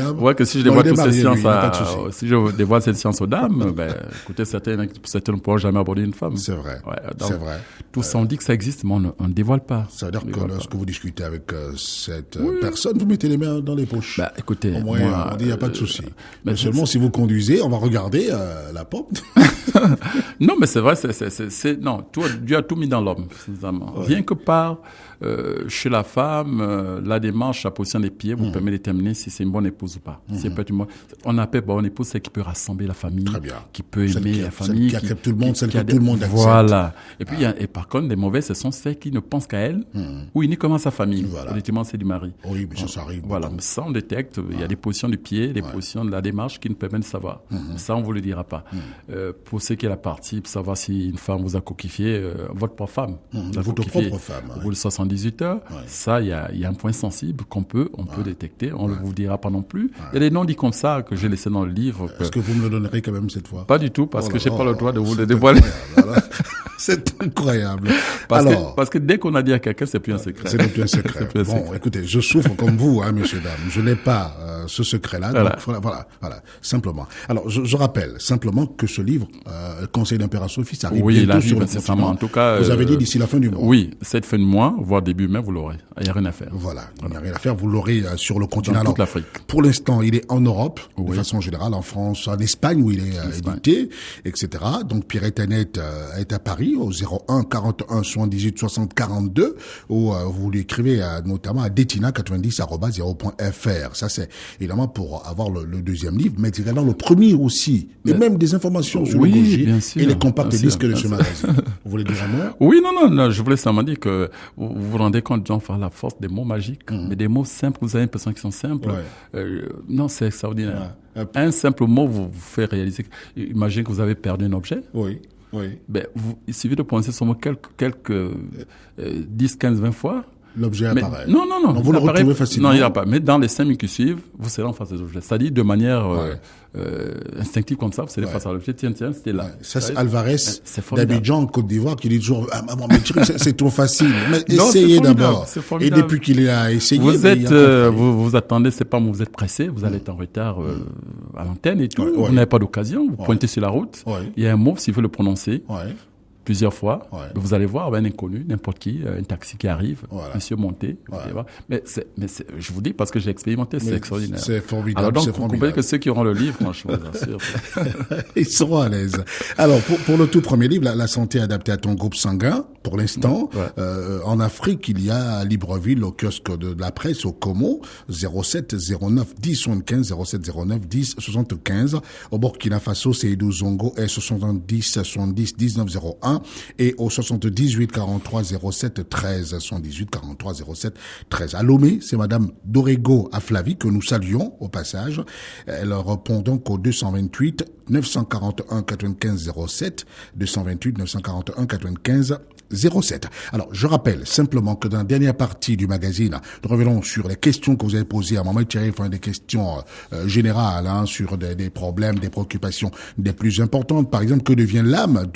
si je dévoile toutes ces sciences si je dévoile cette science aux dames, écoutez, certaines ne pourront jamais aborder une femme. C'est vrai. C'est vrai. Tout ça, on dit que ça existe, mais on ne dévoile pas. Ça veut dire que lorsque vous discutez avec cette personne, vous mettez les mains dans les poches. Écoutez, au moins, on dit, il n'y a pas de souci. Mais seulement si vous conduisez, on va regarder la porte. Non, mais c'est vrai, non, Dieu a tout mis dans l'homme, rien que par, chez la femme, la démarche, la position des pieds vous permet de déterminer si c'est une bonne épouse ou pas. On appelle bonne épouse celle qui peut rassembler la famille, qui peut aimer la famille, qui accepte tout le monde, celle que tout le monde accepte. Voilà. Et puis, et par contre, les mauvaises, ce sont celles qui ne pensent qu'à elle ou uniquement à sa famille. Effectivement, c'est du mari. Oui, mais ça arrive. Voilà. Mais ça, on détecte. Il y a des positions du pied, des positions de la démarche qui nous permettent de savoir. Ça, on vous le dira pas. Pour ce qui est la partie, pour savoir si une femme vous a coquifié, votre propre femme. Votre propre femme. Au bout de 78 heures, ça, il y a un point sensible qu'on peut détecter. On ne vous dira pas non plus. Il y a des noms dits comme ça que j'ai laissé dans le livre. Est-ce que vous me le donnerez quand même cette fois? Pas du tout, parce que j'ai pas le droit de vous le dévoiler. C'est incroyable. Parce que dès qu'on a dit à quelqu'un, c'est plus un secret. C'est plus un secret. Bon, écoutez, je souffre comme vous, messieurs, dames. Je n'ai pas ce secret-là. Voilà. Simplement. Alors, je rappelle simplement que ce livre, Conseil d'un père à son fils, arrive bientôt sur le continent. En tout cas, vous avez dit d'ici la fin du mois. Oui, cette fin de mois, voire début mai, vous l'aurez. Il n'y a rien à faire. Voilà. Il n'y a rien à faire. Vous l'aurez sur le continent. Dans toute l'Afrique. Pour l'instant, il est en Europe, de façon générale, en France, en Espagne, où il est édité, etc. Donc, Pierre Etanet est à Paris, au 01 41 78 60 42, où vous lui écrivez notamment à detina90@0.fr. Ça, c'est évidemment pour avoir le deuxième livre, mais également le premier aussi, et même des informations sur le Goji et les compacts disques de ce magazine. Vous voulez dire un mot? Oui, non, je voulais seulement dire que vous vous rendez compte, Jean, par la force des mots magiques, mais des mots simples, vous avez l'impression qu'ils sont simples. Non, c'est extraordinaire. Un simple mot vous fait réaliser. Imaginez que vous avez perdu un objet. Oui. Il suffit de prononcer ce mot quelques 10, 15, 20 fois. L'objet apparaît. Non. Vous le retrouvez facilement. Non, il n'y a pas. Mais dans les 5 minutes qui suivent, vous serez en face des objets. C'est-à-dire de manière instinctive comme ça, vous serez face à l'objet. Tiens, c'était là. Ça, c'est Alvarez d'Abidjan, en Côte d'Ivoire, qui dit toujours, c'est trop facile. Mais essayez d'abord. Et depuis qu'il a essayé, vous attendez, c'est pas vous êtes pressé, vous allez être en retard à l'antenne et tout. Vous n'avez pas d'occasion, vous pointez sur la route. Il y a un mot, s'il faut le prononcer. plusieurs fois. Ouais. Vous allez voir un inconnu, n'importe qui, un taxi qui arrive, Voilà. monsieur montez, vous allez voir. Mais je vous dis parce que j'ai expérimenté, c'est Mais extraordinaire. c'est formidable. Alors donc, c'est vous formidable. comprenez que ceux qui auront le livre, franchement, je vous assure. Ils seront à l'aise. Alors, pour le tout premier livre, la santé adaptée à ton groupe sanguin, pour l'instant, en Afrique, il y a à Libreville, au kiosque de la presse, au Como, 07 09 10 75, 07 09 10 75. Au Burkina Faso, c'est Edou Zongo, et 70 70 19 01. Et au 78 43 07 13, 78 43 07 13. À Lomé, c'est Madame Dorego Aflavi, que nous saluons au passage. Elle répond donc au 228 941 95 07, 228 941 95 07. Alors, je rappelle simplement que dans la dernière partie du magazine, nous revenons sur les questions que vous avez posées à Mohamed Thierry, enfin des questions générales sur des problèmes, des préoccupations des plus importantes. Par exemple, que devient l'âme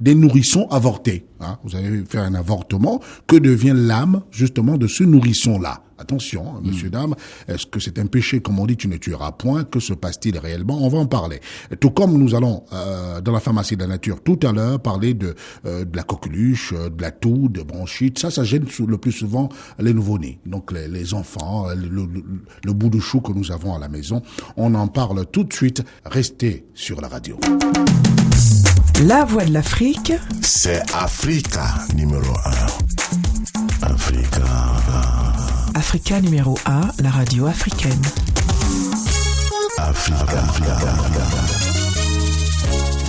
des nourrissons avortés, hein? Vous avez fait un avortement. Que devient l'âme, justement, de ce nourrisson-là? Attention, monsieur, dame, est-ce que c'est un péché, comme on dit, tu ne tueras point? Que se passe-t-il réellement? On va en parler. Tout comme nous allons, dans la pharmacie de la nature, tout à l'heure, parler de la coqueluche, de la toux, de bronchite. Ça gêne le plus souvent les nouveau-nés. Donc, les enfants, le bout de chou que nous avons à la maison. On en parle tout de suite. Restez sur la radio. La voix de l'Afrique, c'est Africa numéro 1. Africa. Africa numéro 1, la radio africaine.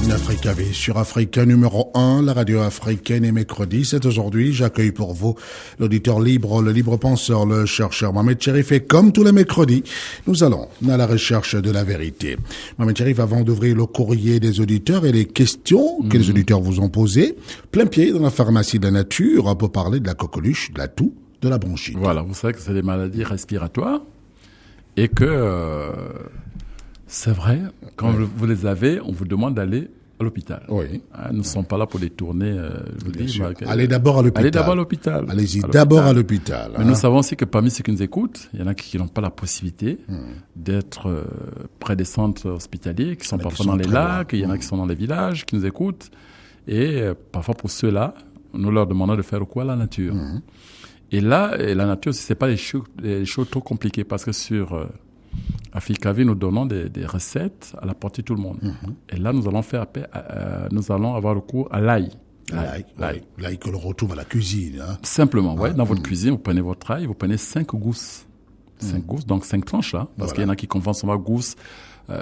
L'Africa V sur Africa numéro 1, la radio africaine, et mercredi, c'est aujourd'hui. J'accueille pour vous l'auditeur libre, le libre penseur, le chercheur Mohamed Cherif. Et comme tous les mercredis, nous allons à la recherche de la vérité. Mohamed Cherif, avant d'ouvrir le courrier des auditeurs et les questions que les auditeurs vous ont posées, plein pied dans la pharmacie de la nature pour parler de la coqueluche, de la toux, de la bronchite. Voilà, vous savez que c'est des maladies respiratoires et que c'est vrai, quand vous les avez, on vous demande d'aller à l'hôpital. Oui. Nous ne sommes pas là pour les tourner. Allez d'abord à l'hôpital. Allez d'abord à l'hôpital. Allez-y d'abord à l'hôpital. Mais nous savons aussi que parmi ceux qui nous écoutent, il y en a qui n'ont pas la possibilité d'être près des centres hospitaliers, qui sont parfois dans les lacs, il y en a qui sont dans les villages, qui nous écoutent. Et parfois pour ceux-là, nous leur demandons de faire quoi à la nature. Et là, la nature, c'est pas des choses trop compliquées parce que sur Africa V, nous donnons des recettes à la portée de tout le monde. Et là, nous allons nous allons avoir recours à l'ail. L'ail que l'on retrouve à la cuisine. Hein. Simplement, dans votre cuisine, vous prenez votre ail, vous prenez 5 gousses. 5 gousses, donc 5 tranches là. Parce qu'il y en a qui confondent souvent gousse.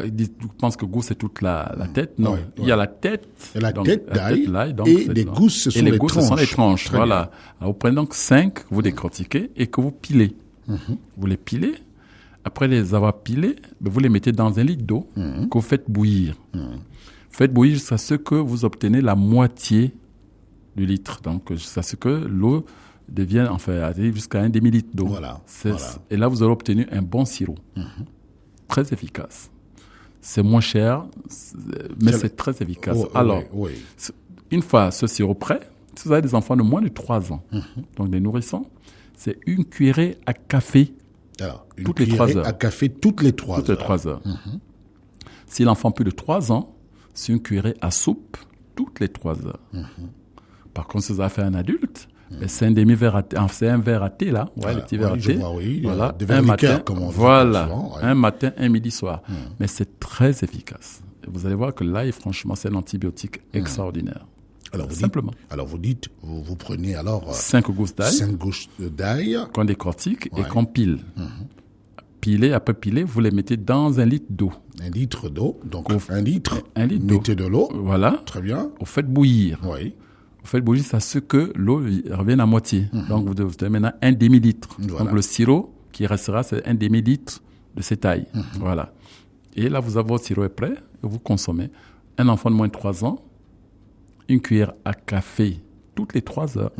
Ils pensent que gousse c'est toute la tête. Non, il y a la tête. Et la tête d'ail. Et les gousses, ce sont les tranches. Ce sont les tranches. Voilà. Alors, vous prenez donc 5, vous décortiquez et que vous pilez. Vous les pilez. Après les avoir pilés, vous les mettez dans un litre d'eau que vous faites bouillir. Faites bouillir jusqu'à ce que vous obtenez la moitié du litre. Donc, jusqu'à ce que l'eau arrive jusqu'à un demi-litre d'eau. Voilà. Et là, vous aurez obtenu un bon sirop. Très efficace. C'est moins cher, mais c'est très efficace. Alors, une fois ce sirop prêt, si vous avez des enfants de moins de 3 ans, donc des nourrissons, c'est une cuillerée à café toutes les 3 heures. À café toutes les 3 heures. Toutes les 3 heures. Si l'enfant a plus de 3 ans, c'est une cuillerée à soupe toutes les 3 heures. Par contre, si vous avez fait un adulte, c'est un demi-verre à thé, c'est un verre à thé, là, le petit verre à thé. Voilà, des verres liqueurs, comme on dit. Un matin, un midi, soir. Mais c'est très efficace. Et vous allez voir que l'ail, franchement, c'est un antibiotique extraordinaire. Alors vous dites, vous prenez alors 5 gousses d'ail. 5 gousses d'ail. Qu'on décortique et qu'on pile. Après piler, vous les mettez dans un litre d'eau. Un litre d'eau, donc un litre d'eau. Mettez de l'eau. Voilà. Très bien. Vous faites bouillir. Oui. Vous faites bouillir jusqu'à ce que l'eau revienne à moitié. Donc vous devez maintenant un demi-litre. Donc le sirop qui restera, c'est un demi-litre de cette ail. Voilà. Et là, vous avez votre sirop est prêt et vous consommez. Un enfant de moins de 3 ans, une cuillère à café toutes les 3 heures.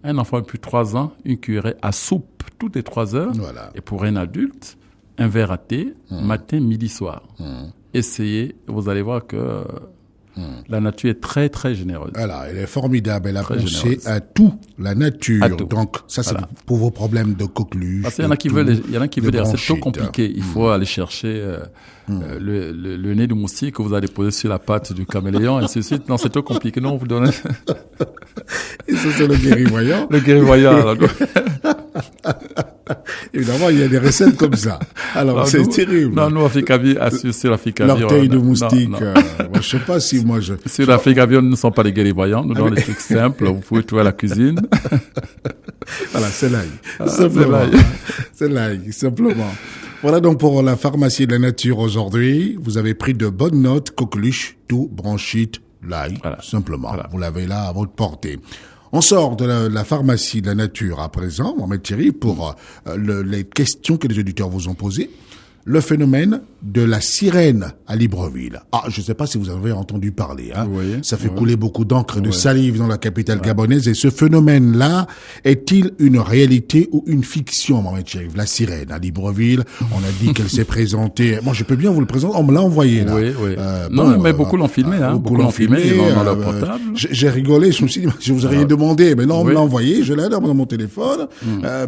Un enfant de plus de 3 ans, une cuillerée à soupe toutes les 3 heures. Voilà. Et pour un adulte, un verre à thé, matin, midi, soir. Essayez, vous allez voir que La nature est très, très généreuse. Voilà, elle est formidable. Elle a Très pensé généreuse. à tout, la nature. À tout. Donc, ça, c'est Voilà. pour vos problèmes de coqueluche. Parce qu'il y en a qui veulent, il y en a qui de veulent dire c'est trop bronchite. compliqué. Il faut aller chercher le nez du moustique que vous allez poser sur la patte du caméléon et ainsi de suite. Non, c'est trop compliqué. Non, on vous donne Et ça, c'est le guérivoyant. le guérivoyant. Alors, Évidemment, il y a des recettes comme ça. Alors, non, c'est nous- terrible. Non, nous, Africavi, sur l'Africavi. L'orteil de non, moustique. non. Moi, je sais pas si moi je. Sur l'Africavi, nous ne sommes pas des guérivoyants. Nous donnons des trucs simples. Vous pouvez trouver à la cuisine. Voilà, c'est l'ail. Ah, Simplement. c'est l'ail. C'est l'ail, simplement. Voilà donc pour la pharmacie de la nature aujourd'hui. Vous avez pris de bonnes notes, coqueluche, tout, bronchite, l'ail, Voilà. simplement. Voilà. Vous l'avez là à votre portée. On sort de la pharmacie de la nature à présent, Mohamed Thierry, pour les questions que les auditeurs vous ont posées. Le phénomène de la sirène à Libreville. Ah, je ne sais pas si vous avez entendu parler. Hein. Oui, Ça fait oui. couler beaucoup d'encre et de salive dans la capitale gabonaise. Et ce phénomène-là, est-il une réalité ou une fiction, Mohamed Chérif? La sirène à Libreville, on a dit qu'elle s'est présentée. Moi, je peux bien vous le présenter. On me l'a envoyé, là. Oui, oui. Non, mais beaucoup l'ont filmé, hein. Beaucoup l'ont filmé, ils l'ont dans leur portable. J'ai rigolé, je me suis dit, je vous ai rien demandé. Mais non, on me Oui. l'a envoyé, je l'ai dans mon téléphone.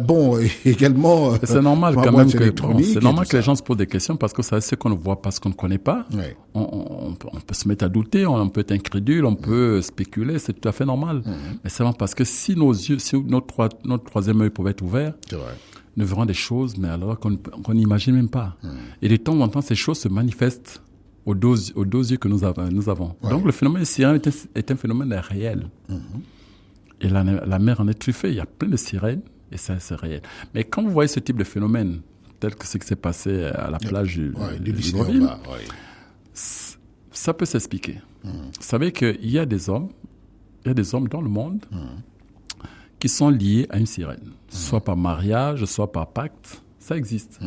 Bon, également. C'est normal ma quand boîte même que, électronique c'est et normal tout que les ça. gens se posent des questions parce que ça, c'est ce qu'on ne voit pas, ce qu'on ne connaît pas. Ouais. On peut se mettre à douter, on peut être incrédule, on peut spéculer, c'est tout à fait normal. Mais c'est vraiment parce que si nos yeux, si notre troisième œil pouvait être ouvert, C'est vrai. nous verrons des choses, mais alors qu'on n'imagine même pas. Et de temps en temps, ces choses se manifestent aux deux yeux que nous avons. Ouais. Donc le phénomène des sirènes est un phénomène réel. Et la mer en est truffée. Il y a plein de sirènes et ça, c'est réel. Mais quand vous voyez ce type de phénomène, tel que ce qui s'est passé à la plage Ouais, de du lycée Libreville, Orba, ouais. ça peut s'expliquer. Vous savez qu'il y a des hommes dans le monde qui sont liés à une sirène, soit par mariage, soit par pacte. Ça existe.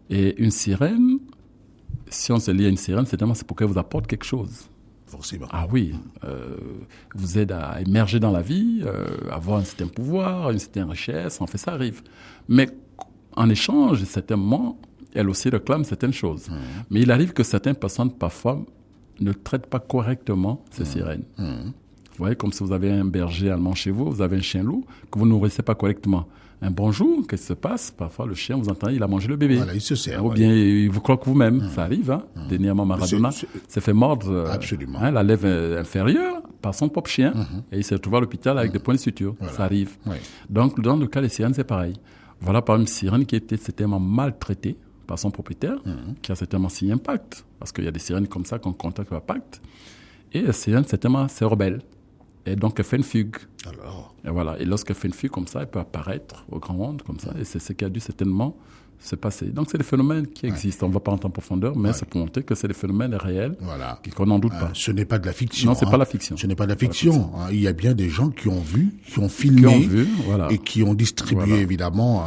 Et une sirène, si on se lie à une sirène, c'est pour qu'elle vous apporte quelque chose. Forcément. Ah oui, vous aide à émerger dans la vie, avoir un certain pouvoir, une certaine richesse, en fait, ça arrive. Mais en échange, à certains moments, elle aussi réclame certaines choses. Mais il arrive que certaines personnes, parfois, ne traitent pas correctement ces sirènes. Vous voyez, comme si vous avez un berger allemand chez vous, vous avez un chien-loup, que vous ne nourrissez pas correctement. Un bonjour, qu'est-ce qui se passe? Parfois, le chien, vous entendez, il a mangé le bébé. Voilà, il se sert. Ou ouais. bien, il vous croque vous-même. Ça arrive, hein. Dernièrement, Maradona s'est fait mordre Absolument. la lèvre inférieure par son propre chien. Et il s'est retrouvé à l'hôpital avec des points de suture. Voilà. Ça arrive. Ouais. Donc, dans le cas des sirènes, c'est pareil. Voilà, par exemple, une sirène qui était certainement maltraitée par son propriétaire, qui a certainement signé un pacte. Parce qu'il y a des sirènes comme ça qu'on contacte par pacte. Et la sirène, certainement, c'est rebelle. Et donc, elle fait une fugue. Alors, Et voilà. Et lorsqu'elle fait une fugue comme ça, elle peut apparaître au grand monde comme ça. Et c'est ce qui a dû certainement se passer. Donc, c'est des phénomènes qui existent. On ne va pas rentrer en profondeur, mais c'est pour montrer que c'est des phénomènes réels voilà. et qu'on n'en doute pas. Ce n'est pas de la fiction. Non, c'est hein. pas la fiction. Ce n'est pas de la fiction. Hein. Il y a bien des gens qui ont vu, qui ont filmé, Qui ont vu, voilà. et qui ont distribué Voilà. évidemment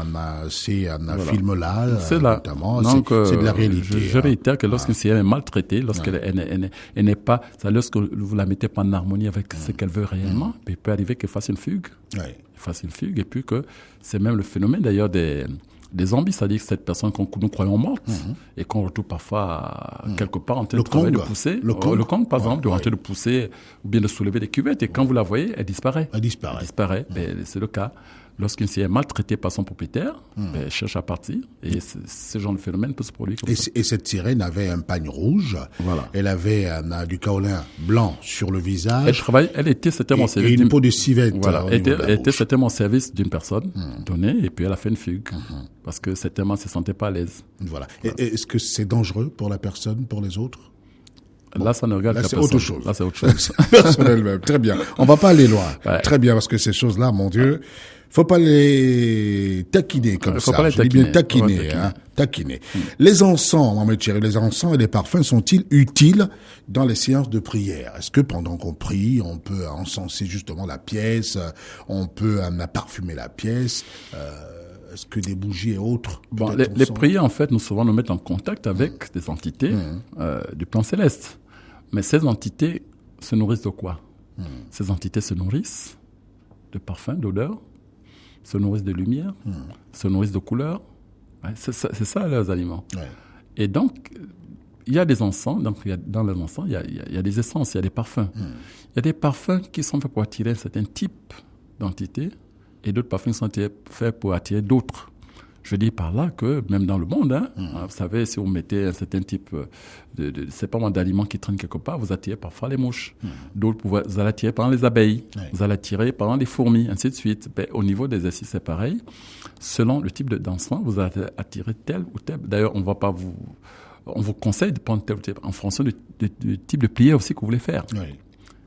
ces film-là, C'est là. notamment. Donc, c'est de la réalité. Je hein. réitère que lorsqu'une sirène est maltraitée, lorsqu'elle n'est pas, lorsque vous la mettez pas en harmonie avec ce qu'elle veut réellement, il peut arriver qu'elle fasse une fugue. Ouais. Fasse une fugue, et puis que c'est même le phénomène d'ailleurs des zombies, c'est-à-dire que cette personne que nous croyons morte et qu'on retrouve parfois quelque part en train Le de travailler, de Congo. pousser. Le Congo. Le Congo, par Ouais, exemple, en ouais. train de pousser ou bien de soulever des cuvettes, et quand vous la voyez, elle disparaît. Elle disparaît. Elle disparaît. Ben, c'est le cas. Lorsqu'une sirène est maltraitée par son propriétaire, elle cherche à partir, et ce genre de phénomène peut se produire comme ça. Et cette sirène avait un pagne rouge. Voilà. Elle avait du kaolin blanc sur le visage. Elle était certainement au Et service une d'une- peau de civette. Voilà, au elle niveau de la était bouche. certainement au service d'une personne donnée, et puis elle a fait une fugue. Parce que certainement, elle ne se sentait pas à l'aise. Voilà. Et est-ce que c'est dangereux pour la personne, pour les autres? Là, ça ne regarde Là, qu'à c'est personne. autre chose. Là, c'est autre chose. Personnellement. Très bien. On va pas aller loin. Ouais. Très bien, parce que ces choses-là, mon Dieu, faut pas les taquiner comme Faut ça. pas les Je dis bien taquiner. taquiner, hein. Taquiner. Les encens, Mohamed Thierry, les encens et les parfums sont-ils utiles dans les séances de prière? Est-ce que pendant qu'on prie, on peut encenser justement la pièce, on peut parfumer la pièce, est-ce que des bougies et autres? Bon, peut-être les sont- prières, en fait, nous souvent nous mettent en contact avec des entités du plan céleste. Mais ces entités se nourrissent de quoi? Ces entités se nourrissent de parfums, d'odeurs, se nourrissent de lumière, se nourrissent de couleurs. Ouais, c'est ça leurs aliments. Ouais. Et donc, il y a des encens, donc dans les encens, il y a des essences, il y a des parfums. Il y a des parfums qui sont faits pour attirer un certain type d'entité et d'autres parfums qui sont faits pour attirer d'autres. Je dis par là que même dans le monde, vous savez, si vous mettez un certain type c'est pas moi, d'aliments qui traînent quelque part, vous attirez parfois les mouches. D'autres, vous allez attirer par les abeilles. Vous allez attirer par les fourmis, ainsi de suite. Au niveau des exercices, c'est pareil. Selon le type d'encens, vous allez attirer tel ou tel. D'ailleurs, on vous conseille de prendre tel ou tel en fonction du type de prière aussi que vous voulez faire. Oui.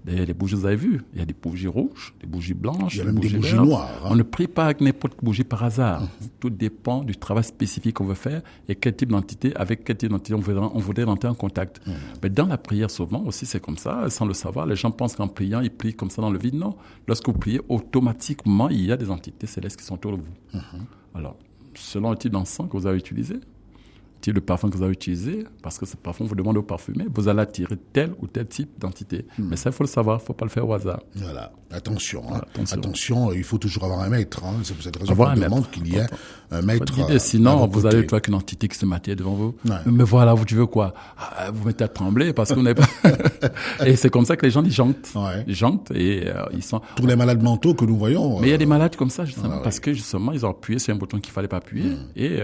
Les bougies, vous avez vu, il y a des bougies rouges, des bougies blanches, il y a même des bougies vertes. noires. On ne prie pas avec n'importe quelle bougie par hasard. Tout dépend du travail spécifique qu'on veut faire et quel type d'entité, avec quel type d'entité on voudrait rentrer en contact. Mais dans la prière, souvent aussi, c'est comme ça, sans le savoir. Les gens pensent qu'en priant, ils prient comme ça dans le vide. Non. Lorsque vous priez, automatiquement, il y a des entités célestes qui sont autour de vous. Alors, selon le type d'encens que vous avez utilisé, type de parfum que vous avez utilisé, parce que ce parfum vous demande au parfumé, vous allez attirer tel ou tel type d'entité. Mais ça, il faut le savoir, il ne faut pas le faire au hasard. Voilà, attention. Attention, il faut toujours avoir un maître. C'est pour cette raison qu'on demande qu'il y ait un maître. Sinon, vous allez trouver qu'une entité qui se matérialise devant vous. Mais voilà, tu veux quoi? Vous mettez à trembler parce que vous n'avez pas... Et c'est comme ça que les gens, ils jantent. Ils jantent et ils sont... Tous les malades mentaux que nous voyons... Mais il y a des malades comme ça, justement, parce que justement, ils ont appuyé sur un bouton qu'il ne fallait pas appuyer. Et...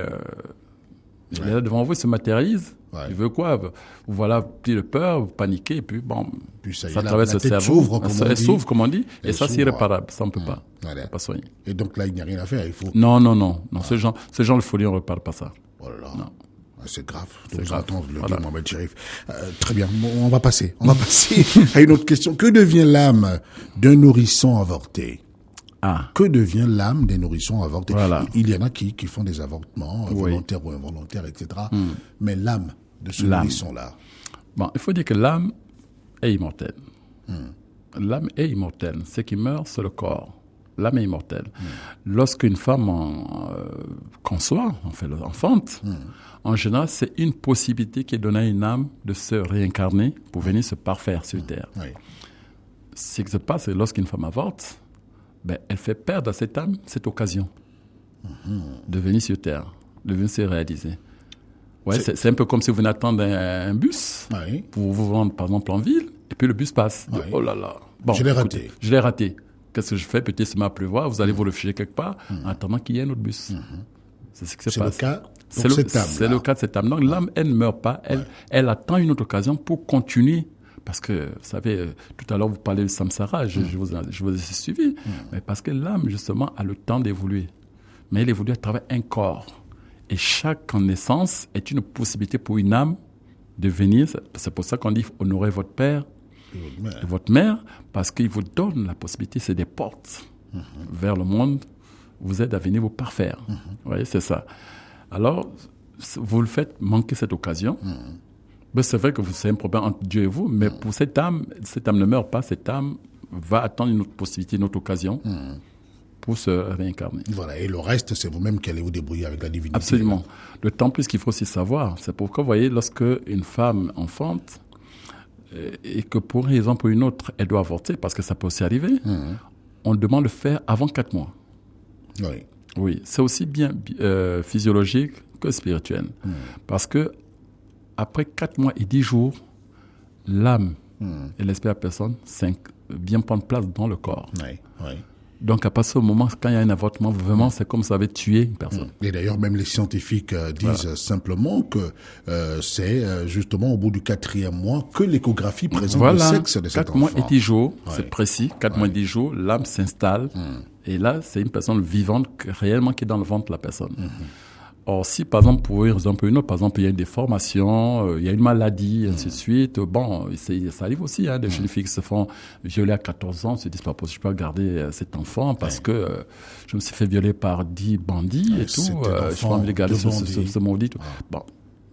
il est là devant vous, il se matérialise. Il veut quoi? Vous voilà pris de peur, vous paniquez, et puis ça traverse le cerveau. Elle s'ouvre, comme on dit, et ça, c'est irréparable. Ça, on ne peut pas. Pas soigner. Et donc là, il n'y a rien à faire. Il faut... Non. Ce genre de folie, on ne repart pas ça. Oh là là. Non. C'est grave. C'est grave. Le Mohamed Cherif. Très bien. On va passer à une autre question. Que devient l'âme d'un nourrisson avorté? Que devient l'âme des nourrissons avortés? Il y en a qui font des avortements volontaires ou involontaires, etc. Mais l'âme de ce nourrisson-là... Bon, il faut dire que l'âme est immortelle. L'âme est immortelle. Ce qui meurt, c'est le corps. L'âme est immortelle. Lorsqu'une femme conçoit, enfante, en général, c'est une possibilité qui est donnée à une âme de se réincarner pour venir se parfaire sur Terre. Ce qui se passe, c'est lorsqu'une femme avorte, elle fait perdre à cette âme cette occasion de venir sur Terre, de venir se réaliser. C'est un peu comme si vous venez attendre un bus pour vous rendre, par exemple, en ville, et puis le bus passe. Oh là là. Bon, je l'ai raté. Qu'est-ce que je fais? Peut-être se met à pleuvoir, vous allez vous réfugier quelque part en attendant qu'il y ait un autre bus. C'est ce qui se passe. C'est le cas de cette âme. Donc l'âme, elle ne meurt pas, elle attend une autre occasion pour continuer. Parce que, vous savez, tout à l'heure, vous parlez de samsara, je vous ai suivi. Mais parce que l'âme, justement, a le temps d'évoluer. Mais elle évolue à travers un corps. Et chaque naissance est une possibilité pour une âme de venir. C'est pour ça qu'on dit honorer votre père et votre mère, parce qu'il vous donne la possibilité, c'est des portes vers le monde, vous aide à venir vous parfaire. Vous voyez, c'est ça. Alors, vous le faites manquer cette occasion. C'est vrai que c'est un problème entre Dieu et vous, mais pour cette âme ne meurt pas, cette âme va attendre une autre possibilité, une autre occasion pour se réincarner. Voilà, et le reste, c'est vous-même qui allez vous débrouiller avec la divinité. Absolument. D'autant plus qu'il faut aussi savoir, c'est pourquoi, vous voyez, lorsque une femme enfante, et que pour une raison ou pour une autre, elle doit avorter, parce que ça peut aussi arriver, on demande de le faire avant 4 mois. Oui, c'est aussi bien physiologique que spirituel. Parce que après 4 mois et 10 jours, l'âme et l'esprit de la personne viennent prendre place dans le corps. Donc, à partir du moment, quand il y a un avortement, vraiment, c'est comme si ça avait tué une personne. Et d'ailleurs, même les scientifiques disent simplement que c'est justement au bout du 4e mois que l'échographie présente le sexe de cet enfant. 4 mois et 10 jours, c'est précis. 4 mois et 10 jours, l'âme s'installe. Et là, c'est une personne vivante réellement qui est dans le ventre de la personne. Or, si, par exemple, pour une raison ou une autre, par exemple, il y a une déformation, il y a une maladie, ainsi de suite, bon, ça arrive aussi, des jeunes filles qui se font violer à 14 ans, se disent pas possible, je peux garder cet enfant parce que je me suis fait violer par 10 bandits et tout, je peux envie de garder ce maudit. Bon,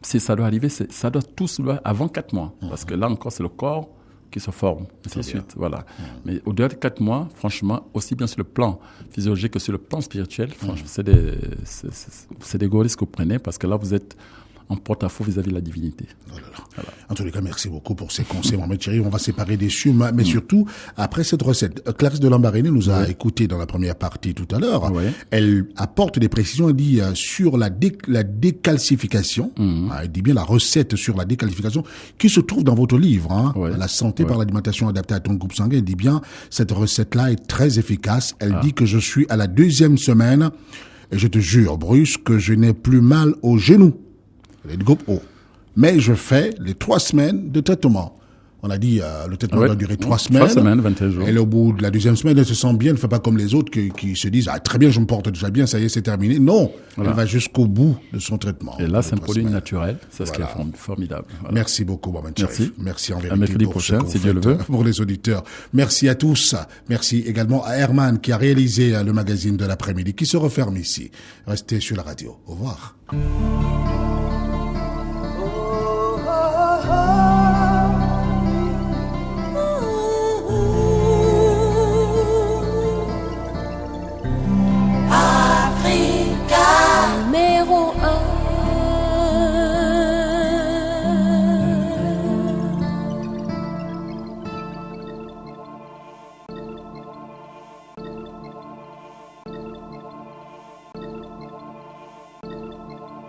si ça doit arriver, ça doit tous avant 4 mois, parce que là encore, c'est le corps qui se forme, ainsi de suite. Voilà. Mais au-delà de 4 mois, franchement, aussi bien sur le plan physiologique que sur le plan spirituel, franchement, c'est des gros risques que vous prenez parce que là, vous êtes en porte-à-faux vis-à-vis de la divinité. Oh là là. Voilà. En tous les cas, merci beaucoup pour ces conseils, Mohamed Thierry. On va séparer des cieux, mais surtout, après cette recette, Clarisse de Lambaréné nous a écouté dans la première partie tout à l'heure. Oui. Elle apporte des précisions, elle dit sur la décalcification, elle dit bien la recette sur la décalcification, qui se trouve dans votre livre, La santé par l'alimentation adaptée à ton groupe sanguin. Elle dit bien, cette recette-là est très efficace. Elle dit que je suis à la 2e semaine, et je te jure, Bruce, que je n'ai plus mal aux genoux. Le groupe O. Mais je fais les 3 semaines de traitement. On a dit, le traitement doit durer 3 semaines. 3 semaines, 21 jours. Et au bout de la 2e semaine, elle se sent bien, elle ne fait pas comme les autres qui se disent, très bien, je me porte déjà bien, ça y est, c'est terminé. Non. Elle va jusqu'au bout de son traitement. Et là, c'est un produit naturel. C'est ce qui est formidable. Voilà. Merci beaucoup, Mohamed Thierry. Merci en vérité. À mercredi prochain, si Dieu le veut. Pour les auditeurs. Merci à tous. Merci également à Herman qui a réalisé le magazine de l'après-midi qui se referme ici. Restez sur la radio. Au revoir.